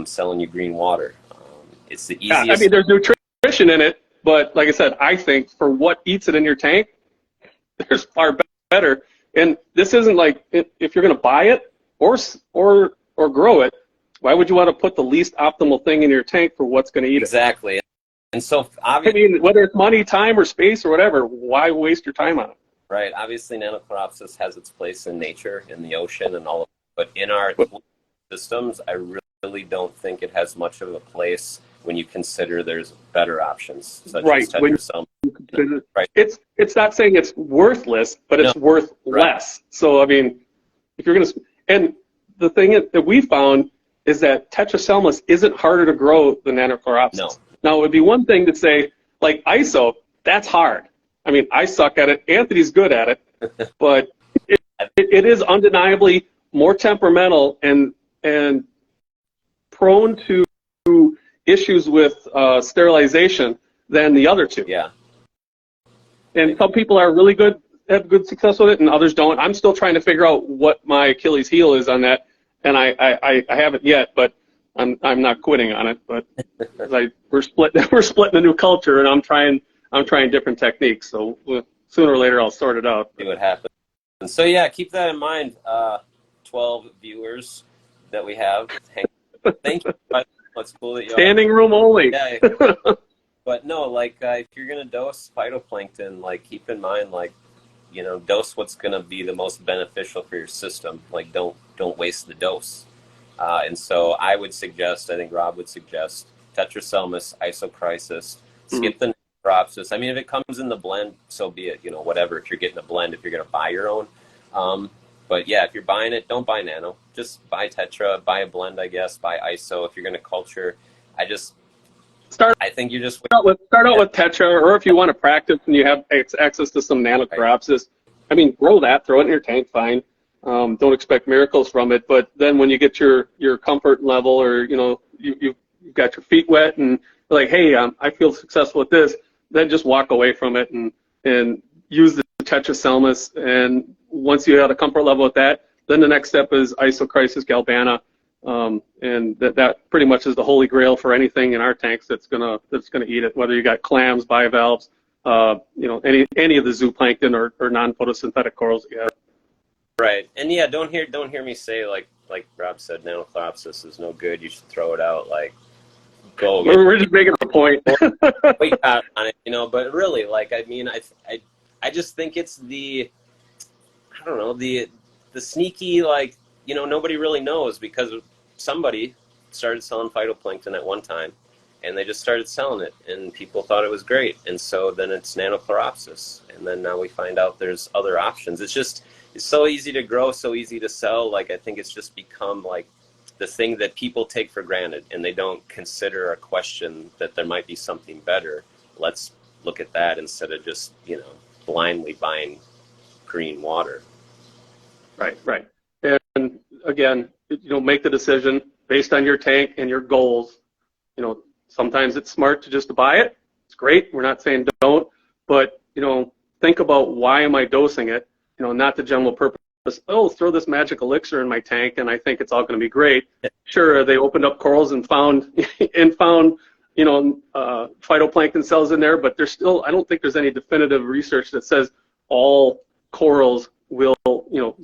selling you green water. It's the easiest. Yeah, I mean, there's nutrition in it, but like I said, I think for what eats it in your tank, there's far better. And this isn't like, if you're going to buy it or grow it, why would you want to put the least optimal thing in your tank for what's going to eat it? Exactly. And so, obviously, I mean, whether it's money, time, or space, or whatever, why waste your time on it? Right. Obviously, Nanochoropsis has its place in nature, in the ocean, and all of it. But in our systems, I really don't think it has much of a place when you consider there's better options, such as Tetraselmis. Right. It's not saying it's worthless, but it's worth less. So, I mean, if you're going to... And the thing that we found is that Tetraselmis isn't harder to grow than Nanochoropsis. No. Now, it would be one thing to say, like, ISO, that's hard. I mean, I suck at it. Anthony's good at it. But it is undeniably more temperamental and prone to issues with sterilization than the other two. Yeah. And some people are really good, have good success with it, and others don't. I'm still trying to figure out what my Achilles heel is on that, and I haven't yet, but I'm not quitting on it, but we're splitting a new culture, and I'm trying different techniques. So sooner or later, I'll sort it out. See what happens. And so yeah, keep that in mind. 12 viewers that we have. Thank you. It's cool that you standing room only. Yeah. But no, like if you're gonna dose phytoplankton, like keep in mind, like dose what's gonna be the most beneficial for your system. Like don't waste the dose. And so I would suggest, I think Rob would suggest, Tetraselmis, Isochrysis, skip the Nanochoropsis. I mean, if it comes in the blend, so be it, whatever, if you're getting a blend, if you're going to buy your own. But yeah, if you're buying it, don't buy Nano. Just buy Tetra, buy a blend, I guess, buy ISO. If you're going to culture, start I think you just start out yeah, with Tetra, or if you want to practice and you have access to some right. nanocropsis, I mean, grow that, throw it in your tank, fine. Don't expect miracles from it, but then when you get your comfort level, or you've got your feet wet and you're like, hey, I feel successful with this, then just walk away from it and use the Tetraselmis. And once you have a comfort level with that, then the next step is Isochrysis galbana. And that pretty much is the holy grail for anything in our tanks that's gonna eat it. Whether you got clams, bivalves, any of the zooplankton or non-photosynthetic corals that you have. Right. And yeah, don't hear me say like Rob said, nanoclopsis is no good. You should throw it out. Like, go get We're just making a point. wait out on it, But really, like, I mean, I just think it's I don't know, the sneaky, like, nobody really knows because somebody started selling phytoplankton at one time, and they just started selling it, and people thought it was great, and so then it's nanochloropsis, and then now we find out there's other options. It's so easy to grow, so easy to sell. Like, I think it's just become like the thing that people take for granted, and they don't consider or question that there might be something better. Let's look at that instead of just blindly buying green water. Right. And again, make the decision based on your tank and your goals. Sometimes it's smart to just buy it. It's great. We're not saying don't, but think about, why am I dosing it? Not the general purpose. Oh, throw this magic elixir in my tank and I think it's all going to be great. Sure, they opened up corals and found phytoplankton cells in there, but there's still, I don't think there's any definitive research that says all corals will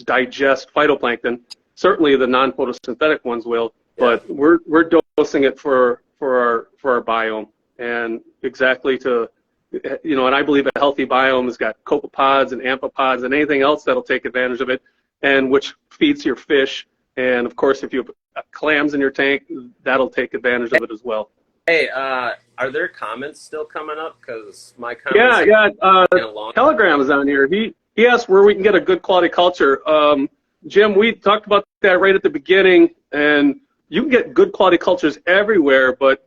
digest phytoplankton. Certainly the non-photosynthetic ones will, but we're dosing it for our biome, and exactly to and I believe a healthy biome has got copepods and amphipods and anything else that'll take advantage of it, and which feeds your fish. And of course, if you have clams in your tank, that'll take advantage of it as well. Hey, are there comments still coming up? Because my comments Telegram is on here. He asked where we can get a good quality culture. Jim, we talked about that right at the beginning, and you can get good quality cultures everywhere, but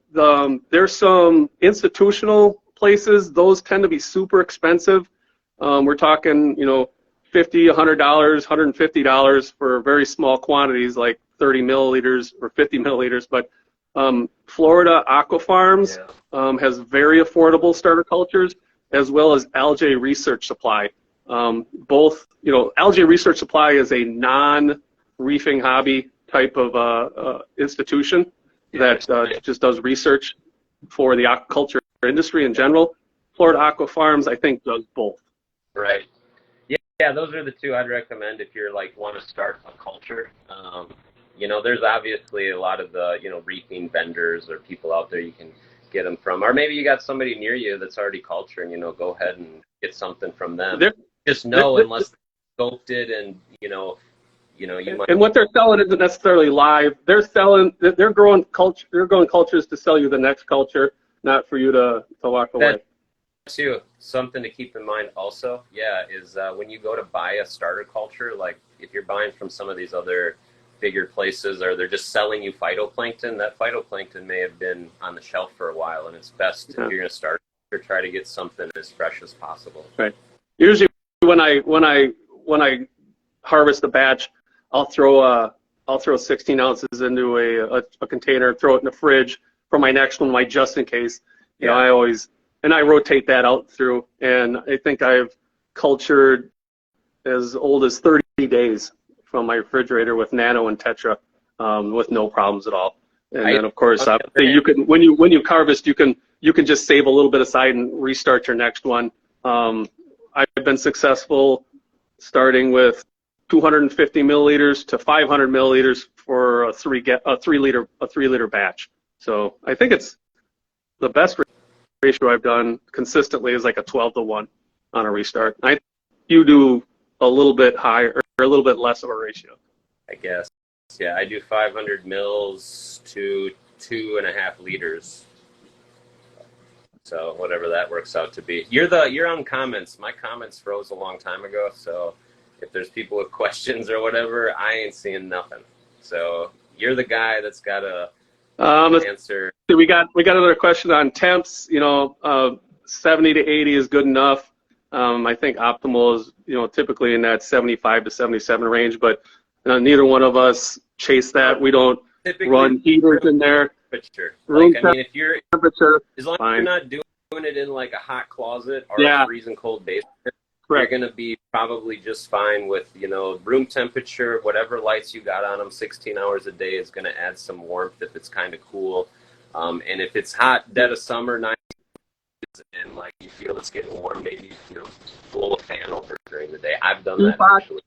there's some institutional places. Those tend to be super expensive. We're talking, $50, $100, $150 for very small quantities, like 30 milliliters or 50 milliliters. But Florida Aqua Farms has very affordable starter cultures, as well as Algae Research Supply. Both, Algae Research Supply is a non-reefing hobby type of institution that just does research for the aquaculture industry in general. Florida Aqua Farms, I think, does both. Right. Yeah, those are the two I'd recommend if you're want to start a culture. There's obviously a lot of the reefing vendors or people out there you can get them from, or maybe you got somebody near you that's already culturing. Go ahead and get something from them. Just know unless they scoped it and you might. And what they're selling isn't necessarily live. They're growing cultures to sell you the next culture, not for you to walk away. Too, something to keep in mind also, is when you go to buy a starter culture, like if you're buying from some of these other bigger places, or they're just selling you phytoplankton, that phytoplankton may have been on the shelf for a while, and it's best if you're going to start to try to get something as fresh as possible. Right. Usually when I harvest a batch, I'll throw 16 ounces into a container, throw it in the fridge for my next one, just in case. I rotate that out through, and I think I've cultured as old as 30 days from my refrigerator with nano and tetra, with no problems at all. And then of course, you can, when you harvest, you can just save a little bit aside and restart your next one. I've been successful starting with 250 milliliters to 500 milliliters for a three liter batch. So I think it's the best ratio I've done consistently is like a 12-to-1 on a restart. You do a little bit higher or a little bit less of a ratio, I guess. Yeah, I do 500 mils to 2.5 liters. So whatever that works out to be. You're on comments. My comments froze a long time ago, so if there's people with questions or whatever, I ain't seeing nothing. So you're the guy that's got a Let's Answer. see, we got another question on temps. 70 to 80 is good enough. I think optimal is typically in that 75 to 77 range, but neither one of us chase that. We don't run heaters in there. Temperature. Room Like, I mean, if you're, temperature, as long as fine. you're not doing it in like a hot closet or Yeah. a freezing cold basement, you're Correct. going to be probably just fine with, room temperature, whatever lights you got on them, 16 hours a day is going to add some warmth if it's kind of cool. And if it's hot, dead of summer, night, and like you feel it's getting warm, maybe, blow a fan over during the day. I've done that actually.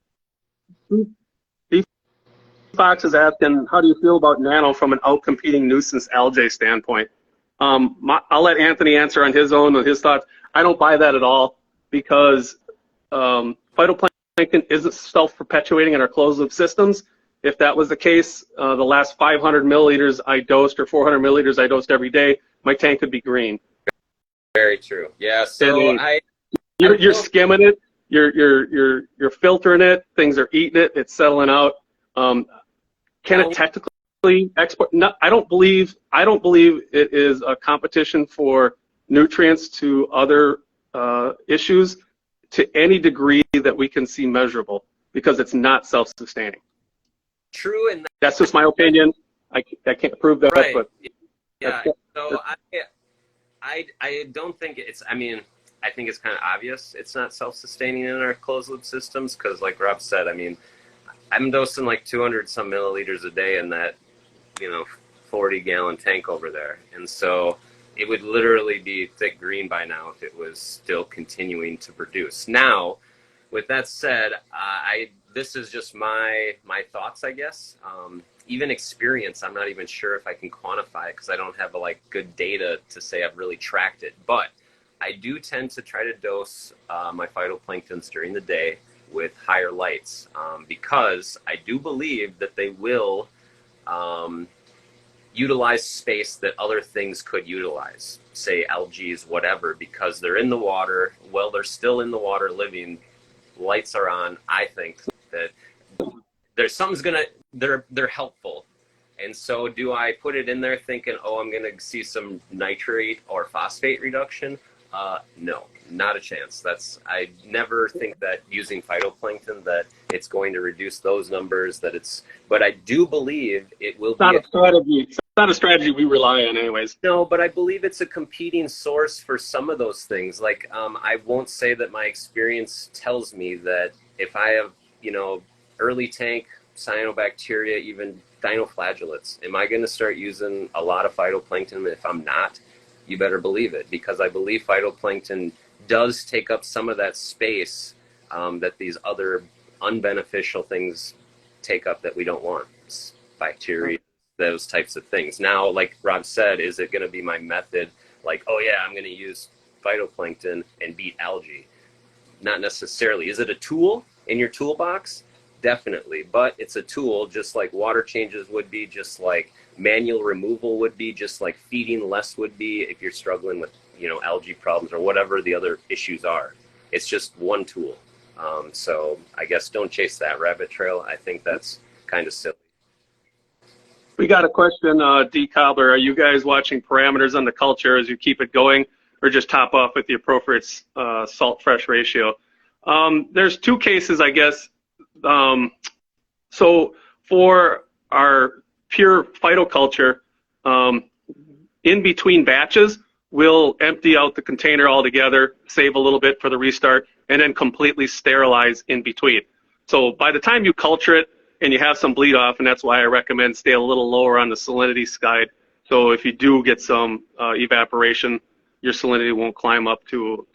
Fox is asking, how do you feel about nano from an outcompeting nuisance algae standpoint? I'll let Anthony answer on his own with his thoughts. I don't buy that at all because phytoplankton isn't self-perpetuating in our closed-loop systems. If that was the case, the last 500 milliliters I dosed or 400 milliliters I dosed every day, my tank could be green. Very true. Yeah. So you're skimming it, you're filtering it, things are eating it, it's settling out. Can it technically export? No, I don't believe it is a competition for nutrients to other issues to any degree that we can see measurable, because it's not self-sustaining. True, and that's just my opinion. I can't prove that, right. But yeah. So I don't think it's. I mean, I think it's kind of obvious it's not self-sustaining in our closed loop systems because, like Rob said, I mean, I'm dosing like 200 some milliliters a day in that 40-gallon tank over there, and so it would literally be thick green by now if it was still continuing to produce. Now, with that said, this is just my thoughts, I guess. Even experience, I'm not even sure if I can quantify it because I don't have good data to say I've really tracked it. But I do tend to try to dose my phytoplanktons during the day with higher lights because I do believe that they will utilize space that other things could utilize, say algae, whatever, because they're in the water. Well, they're still in the water living. Lights are on. I think that there's they're helpful. And so do I put it in there thinking, oh, I'm going to see some nitrate or phosphate reduction? No, not a chance. I never think that using phytoplankton that it's going to reduce those numbers, but I do believe it will be a strategy. It's not a strategy we rely on anyways. No, but I believe it's a competing source for some of those things. Like, I won't say that my experience tells me that if I have, early tank cyanobacteria, even dinoflagellates, am I going to start using a lot of phytoplankton? If I'm not, you better believe it, because I believe phytoplankton does take up some of that space that these other unbeneficial things take up that we don't want. Bacteria, those types of things. Now, like Rob said, is it going to be my method? Like, oh yeah, I'm going to use phytoplankton and beat algae? Not necessarily. Is it a tool in your toolbox? Definitely, but it's a tool just like water changes would be, just like manual removal would be, just like feeding less would be if you're struggling with, algae problems or whatever the other issues are. It's just one tool. So I guess don't chase that rabbit trail. I think that's kind of silly. We got a question, D. Cobbler. Are you guys watching parameters on the culture as you keep it going, or just top off with the appropriate salt-fresh ratio? There's two cases, I guess. So for our pure phytoculture, in between batches, we'll empty out the container altogether, save a little bit for the restart, and then completely sterilize in between. So by the time you culture it and you have some bleed off, and that's why I recommend stay a little lower on the salinity side. So if you do get some evaporation, your salinity won't climb up to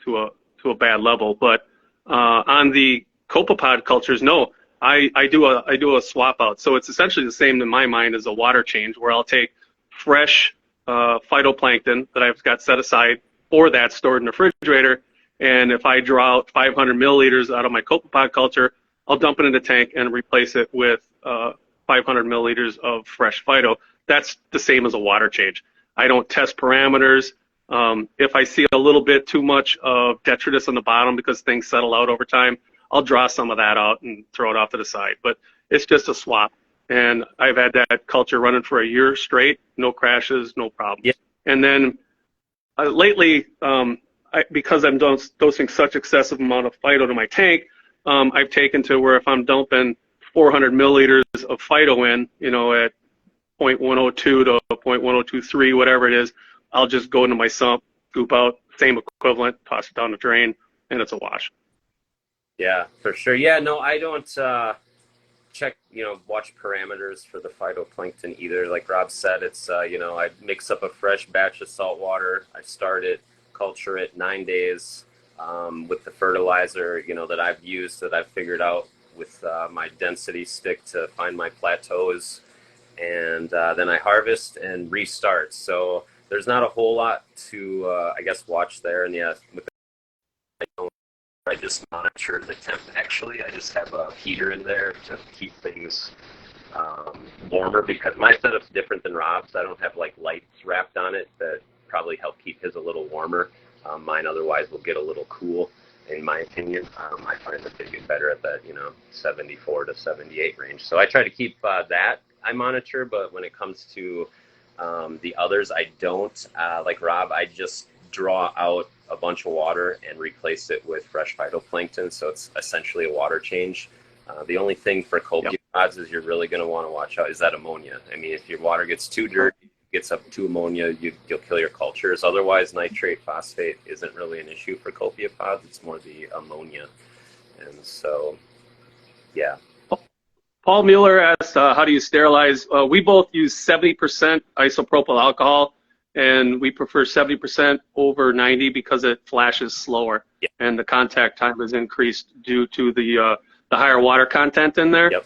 a bad level. But on the copepod cultures, no, I do a swap out. So it's essentially the same in my mind as a water change, where I'll take fresh phytoplankton that I've got set aside for that, stored in the refrigerator, and if I draw out 500 milliliters out of my copepod culture, I'll dump it in the tank and replace it with 500 milliliters of fresh phyto. That's the same as a water change. I don't test parameters. If I see a little bit too much of detritus on the bottom because things settle out over time, I'll draw some of that out and throw it off to the side. But it's just a swap. and I've had that culture running for a year straight, no crashes, no problems. Yeah. And then lately, because I'm dosing such excessive amount of phyto to my tank, I've taken to where if I'm dumping 400 milliliters of phyto in, you know, at 0.102 to 0.1023, whatever it is, I'll just go into my sump, scoop out, same equivalent, toss it down the drain, and it's a wash. Yeah, for sure. Yeah, no, I don't check, watch parameters for the phytoplankton either. Like Rob said, it's, I mix up a fresh batch of salt water. I start it, culture it 9 days with the fertilizer, that I've used, that I've figured out with my density stick to find my plateaus. And then I harvest and restart. So there's not a whole lot to, I guess, watch there. And yeah, I just monitor the temp. Actually, I just have a heater in there to keep things warmer, because my setup's different than Rob's. I don't have like lights wrapped on it that probably help keep his a little warmer. Mine otherwise will get a little cool, in my opinion. I find that they get better at that, 74 to 78 range. So I try to keep that I monitor, but when it comes to the others, I don't. Like Rob, I just draw out a bunch of water and replace it with fresh phytoplankton, so it's essentially a water change. The only thing for copepods is you're really going to want to watch out is that ammonia. I mean, if your water gets too dirty, gets up to ammonia, you'll kill your cultures. Otherwise, nitrate, phosphate isn't really an issue for copepods. It's more the ammonia. And so, yeah. Paul Mueller asked, how do you sterilize? We both use 70% isopropyl alcohol, and we prefer 70% over 90 because it flashes slower, and the contact time is increased due to the higher water content in there. Yep.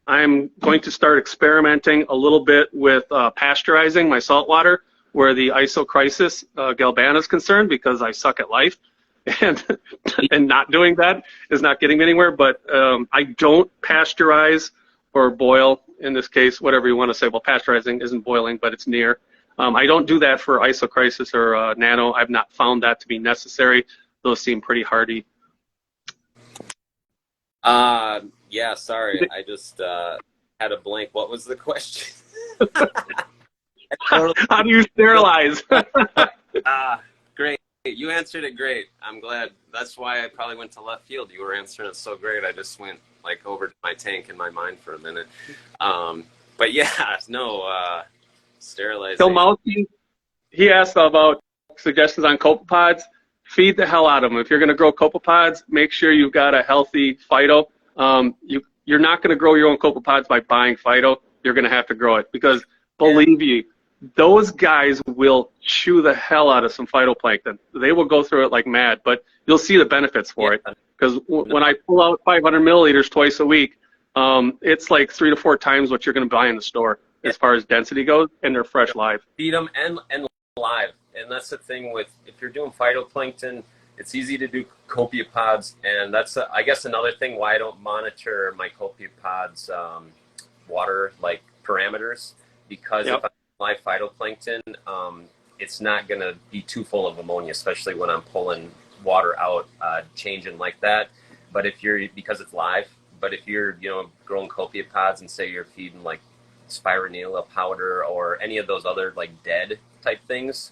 I'm going to start experimenting a little bit with pasteurizing my saltwater where the isocrisis galbana is concerned, because I suck at life, and not doing that is not getting me anywhere. But I don't pasteurize or boil, in this case, whatever you want to say. Well, pasteurizing isn't boiling, but it's near. I don't do that for isocrisis or nano. I've not found that to be necessary. Those seem pretty hardy. Yeah, sorry. I just had a blank. What was the question? How do you sterilize? Great. You answered it great. I'm glad. That's why I probably went to left field. You were answering it so great. I just went like over to my tank in my mind for a minute. But yeah, no, sterilizing. Phil Mousy, he asked about suggestions on copepods. Feed the hell out of them. If you're going to grow copepods, make sure you've got a healthy phyto. You're not going to grow your own copepods by buying phyto. You're going to have to grow it, because believe you, those guys will chew the hell out of some phytoplankton. They will go through it like mad, but you'll see the benefits for it. Because when I pull out 500 milliliters twice a week, it's like 3 to 4 times what you're going to buy in the store as far as density goes, and they're fresh live. Feed them and live. And that's the thing with, if you're doing phytoplankton, it's easy to do copepods, and that's, I guess, another thing why I don't monitor my copepods water like parameters, because if I live phytoplankton, it's not going to be too full of ammonia, especially when I'm pulling water out, changing like that. But if you're, because it's live, but if you're, growing copepods and say you're feeding like spironella powder or any of those other like dead type things,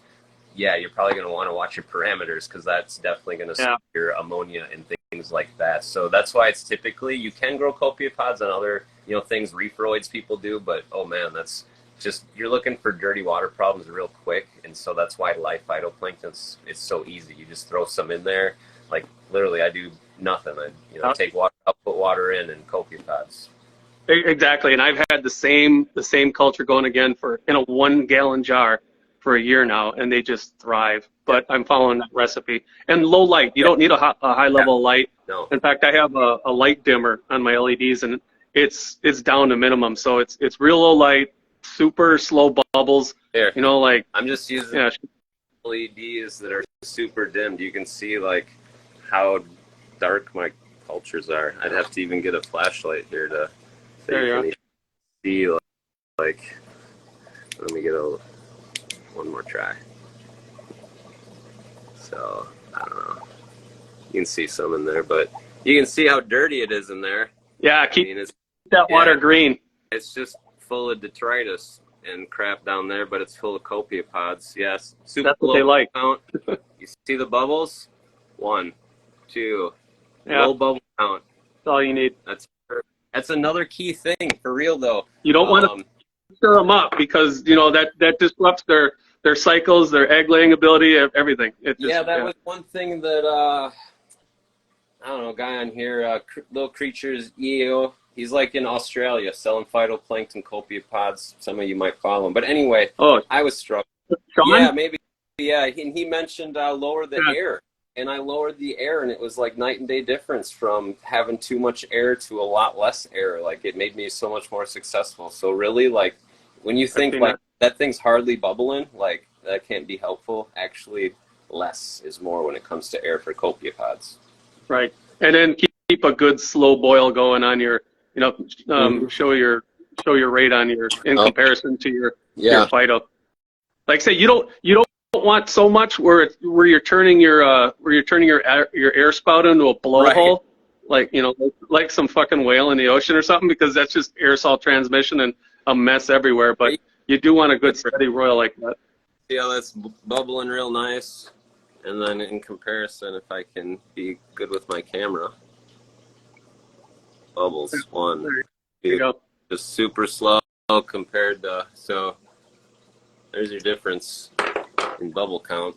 yeah, you're probably going to want to watch your parameters, because that's definitely going to stop your ammonia and things like that. So that's why it's typically, you can grow copepods on other, things reefroids people do, but oh man, that's just, you're looking for dirty water problems real quick. And so that's why live phytoplankton is so easy. You just throw some in there. Like literally, I do nothing. I take water out, put water in, and copepods. Exactly, and I've had the same culture going again in a 1-gallon jar for a year now, and they just thrive. But I'm following that recipe. And low light. You don't need a high level of light. No. In fact, I have a light dimmer on my LEDs, and it's down to minimum. So it's real low light, super slow bubbles. There. Like I'm just using LEDs that are super dimmed. You can see like how dark my cultures are. I'd have to even get a flashlight here to see like let me get one more try. So I don't know. You can see some in there, but you can see how dirty it is in there. Yeah, that Yeah, water green. it's just full of detritus and crap down there, but it's full of copepods. Yes, super That's what low they like. count. You see the bubbles? 1, 2, Yeah, low bubble count. that's all you need. That's another key thing for real though. You don't want to stir them up because that disrupts their cycles, their egg laying ability, everything. Yeah, that was one thing that I don't know, guy on here, Little Creatures EO. He's like in Australia selling phytoplankton copepods. Some of you might follow him, but anyway, I was struck. Sean? Yeah, maybe. Yeah, and he mentioned lower the air, and I lowered the air, and it was like night and day difference from having too much air to a lot less air. Like it made me so much more successful. So really, like when you think like that thing's hardly bubbling, like that can't be helpful. Actually, less is more when it comes to air for copepods. Right, and then keep a good slow boil going on your, show your rate on your in comparison to your phyto. Like say you don't want so much where you're turning your air spout into a blowhole, like like some fucking whale in the ocean or something, because that's just aerosol transmission and a mess everywhere. But you do want a good steady roil like that. Yeah, that's bubbling real nice. And then in comparison, if I can be good with my camera, bubbles 1, 2, just super slow compared to, so there's your difference in bubble count.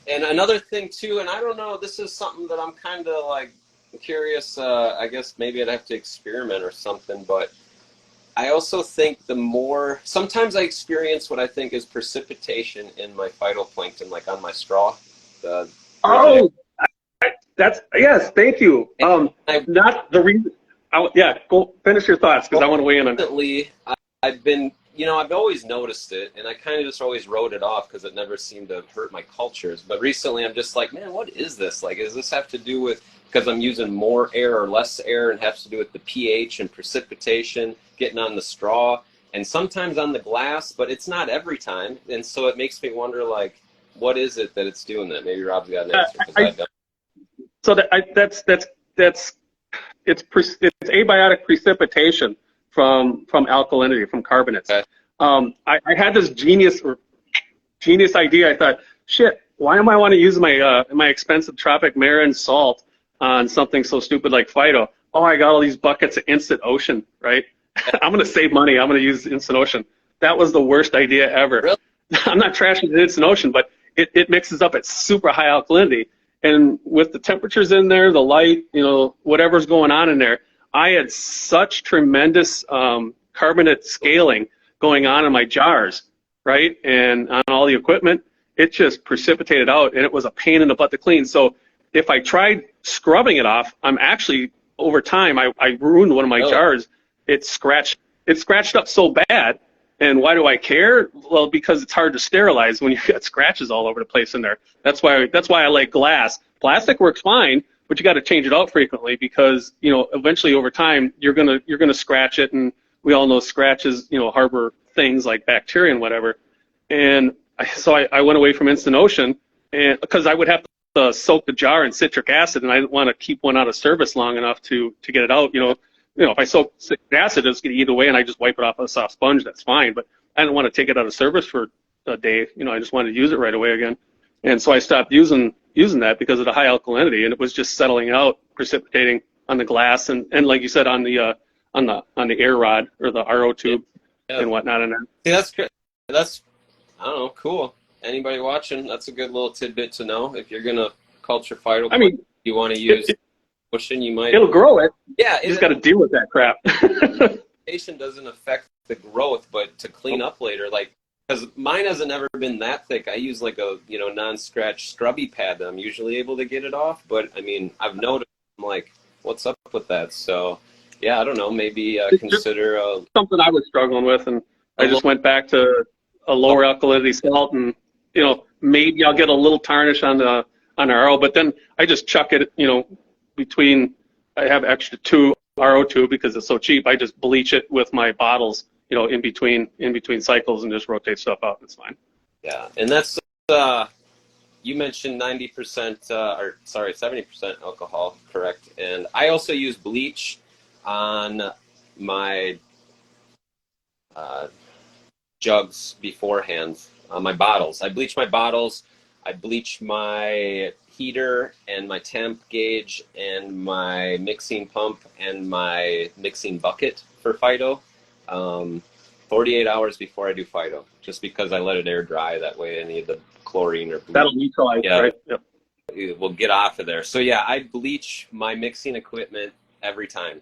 And another thing too, and I don't know, this is something that I'm kind of like curious, I guess maybe I'd have to experiment or something, but I also think sometimes I experience what I think is precipitation in my phytoplankton, like on my straw. Yes, thank you. Not the reason. Go finish your thoughts because I want to weigh in on it. Recently, I've been, I've always noticed it, and I kind of just always wrote it off because it never seemed to hurt my cultures. But recently, I'm just like, man, what is this? Like, does this have to do with because I'm using more air or less air, and has to do with the pH and precipitation getting on the straw, and sometimes on the glass, but it's not every time. And so it makes me wonder, like, what is it that it's doing that? Maybe Rob's got an answer because I don't. So it's abiotic precipitation from alkalinity, from carbonates. Okay. I had this genius idea. I thought, shit, why am I want to use my expensive tropic marin salt on something so stupid like phyto? Oh, I got all these buckets of Instant Ocean, right? I'm going to save money. I'm going to use Instant Ocean. That was the worst idea ever. Really? I'm not trashing the Instant Ocean, but it mixes up at super high alkalinity. And with the temperatures in there, the light, whatever's going on in there, I had such tremendous carbonate scaling going on in my jars, right? And on all the equipment, it just precipitated out, and it was a pain in the butt to clean. So if I tried scrubbing it off, I'm actually, over time, I ruined one of my jars. It scratched up so bad. And why do I care? Well, because it's hard to sterilize when you got scratches all over the place in there. That's why I like glass. Plastic works fine, but you got to change it out frequently because eventually over time you're gonna scratch it, and we all know scratches harbor things like bacteria and whatever. And so I went away from Instant Ocean, and because I would have to soak the jar in citric acid, and I didn't want to keep one out of service long enough to get it out. If I soak citric acid, it's going to eat away, and I just wipe it off with a soft sponge. That's fine, but I didn't want to take it out of service for a day. I just wanted to use it right away again, and so I stopped using that because of the high alkalinity, and it was just settling out, precipitating on the glass, and like you said, on the air rod or the RO tube and whatnot in there. See, that's good. That's I don't know, cool. Anybody watching? That's a good little tidbit to know. If you're gonna culture phytoplankton, you want to use ocean, you might. It'll grow it. Yeah, you just got to deal with that crap. Doesn't affect the growth, but to clean up later, like, because mine hasn't ever been that thick. I use like a non-scratch scrubby pad that I'm usually able to get it off. But I mean, I've noticed, I'm like, what's up with that? So yeah, I don't know. Maybe consider something I was struggling with, and I just went back to a lower alkalinity salt, and maybe I'll get a little tarnish on the RO, but then I just chuck it, between. I have extra 2 RO2 because it's so cheap. I just bleach it with my bottles, in between cycles, and just rotate stuff out. It's fine. Yeah, and that's you mentioned 90%, or sorry, 70% alcohol, correct? And I also use bleach on my jugs beforehand, my bottles. I bleach my bottles. I bleach my heater and my temp gauge and my mixing pump and my mixing bucket for Phyto. 48 hours before I do Phyto, just because I let it air dry. That way any of the chlorine or bleach, That'll neutralize, right? Yep. it will get off of there. So yeah, I bleach my mixing equipment every time.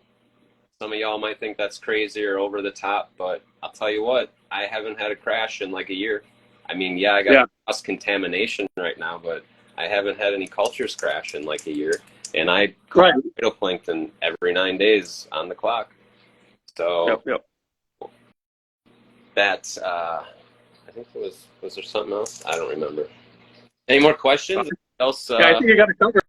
Some of y'all might think that's crazy or over the top, but I'll tell you what, I haven't had a crash in like a year. I mean, yeah, I got cross contamination right now, but I haven't had any cultures crash in like a year. And I collect phytoplankton every 9 days on the clock. So that, I think it was there something else? I don't remember. Any more questions? Else? Yeah, I think you got it covered.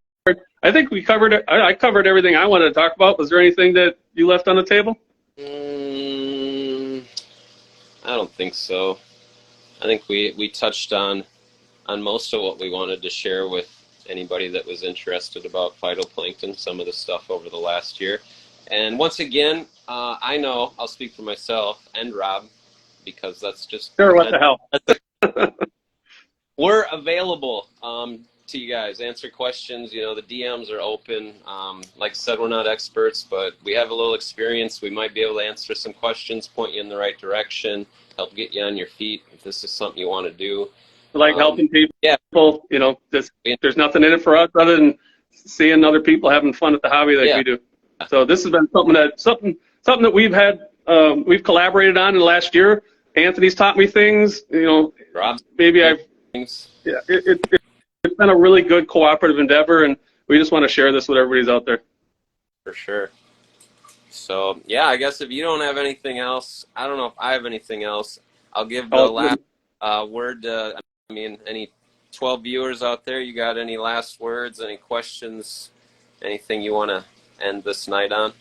I think we covered it. I covered everything I wanted to talk about. Was there anything that you left on the table? I don't think so. I think we touched on most of what we wanted to share with anybody that was interested about phytoplankton, some of the stuff over the last year. And once again, I know I'll speak for myself and Rob, because that's just... Sure, what the hell. We're available to you guys. Answer questions. You know, the DMs are open. Like I said, we're not experts, but we have a little experience. We might be able to answer some questions, point you in the right direction, help get you on your feet if this is something you want to do. Like helping people. Yeah. You know, there's nothing in it for us other than seeing other people having fun at the hobby that we do. So this has been something that we've had, we've collaborated on in the last year. Anthony's taught me things. You know, Rob, maybe it's been a really good cooperative endeavor, and we just want to share this with everybody's out there. For sure. So yeah, I guess if you don't have anything else, I don't know if I have anything else. I'll give the last word. I mean, any 12 viewers out there, you got any last words, any questions, anything you want to end this night on?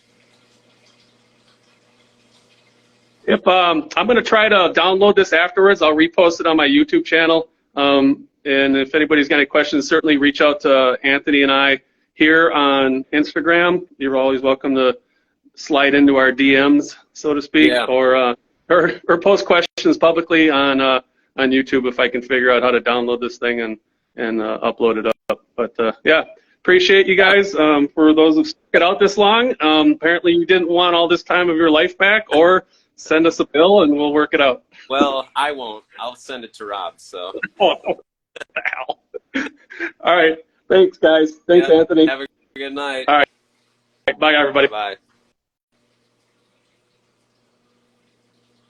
If I'm going to try to download this afterwards, I'll repost it on my YouTube channel. And if anybody's got any questions, certainly reach out to Anthony and I here on Instagram. You're always welcome to slide into our DMs, so to speak, or post questions publicly on YouTube if I can figure out how to download this thing and upload it up. But yeah, appreciate you guys for those who stuck it out this long. Apparently you didn't want all this time of your life back, or send us a bill and we'll work it out. Well, I won't. I'll send it to Rob. So. All right. Thanks, guys. Thanks, Anthony. Have a good night. All right. Bye, everybody. Bye.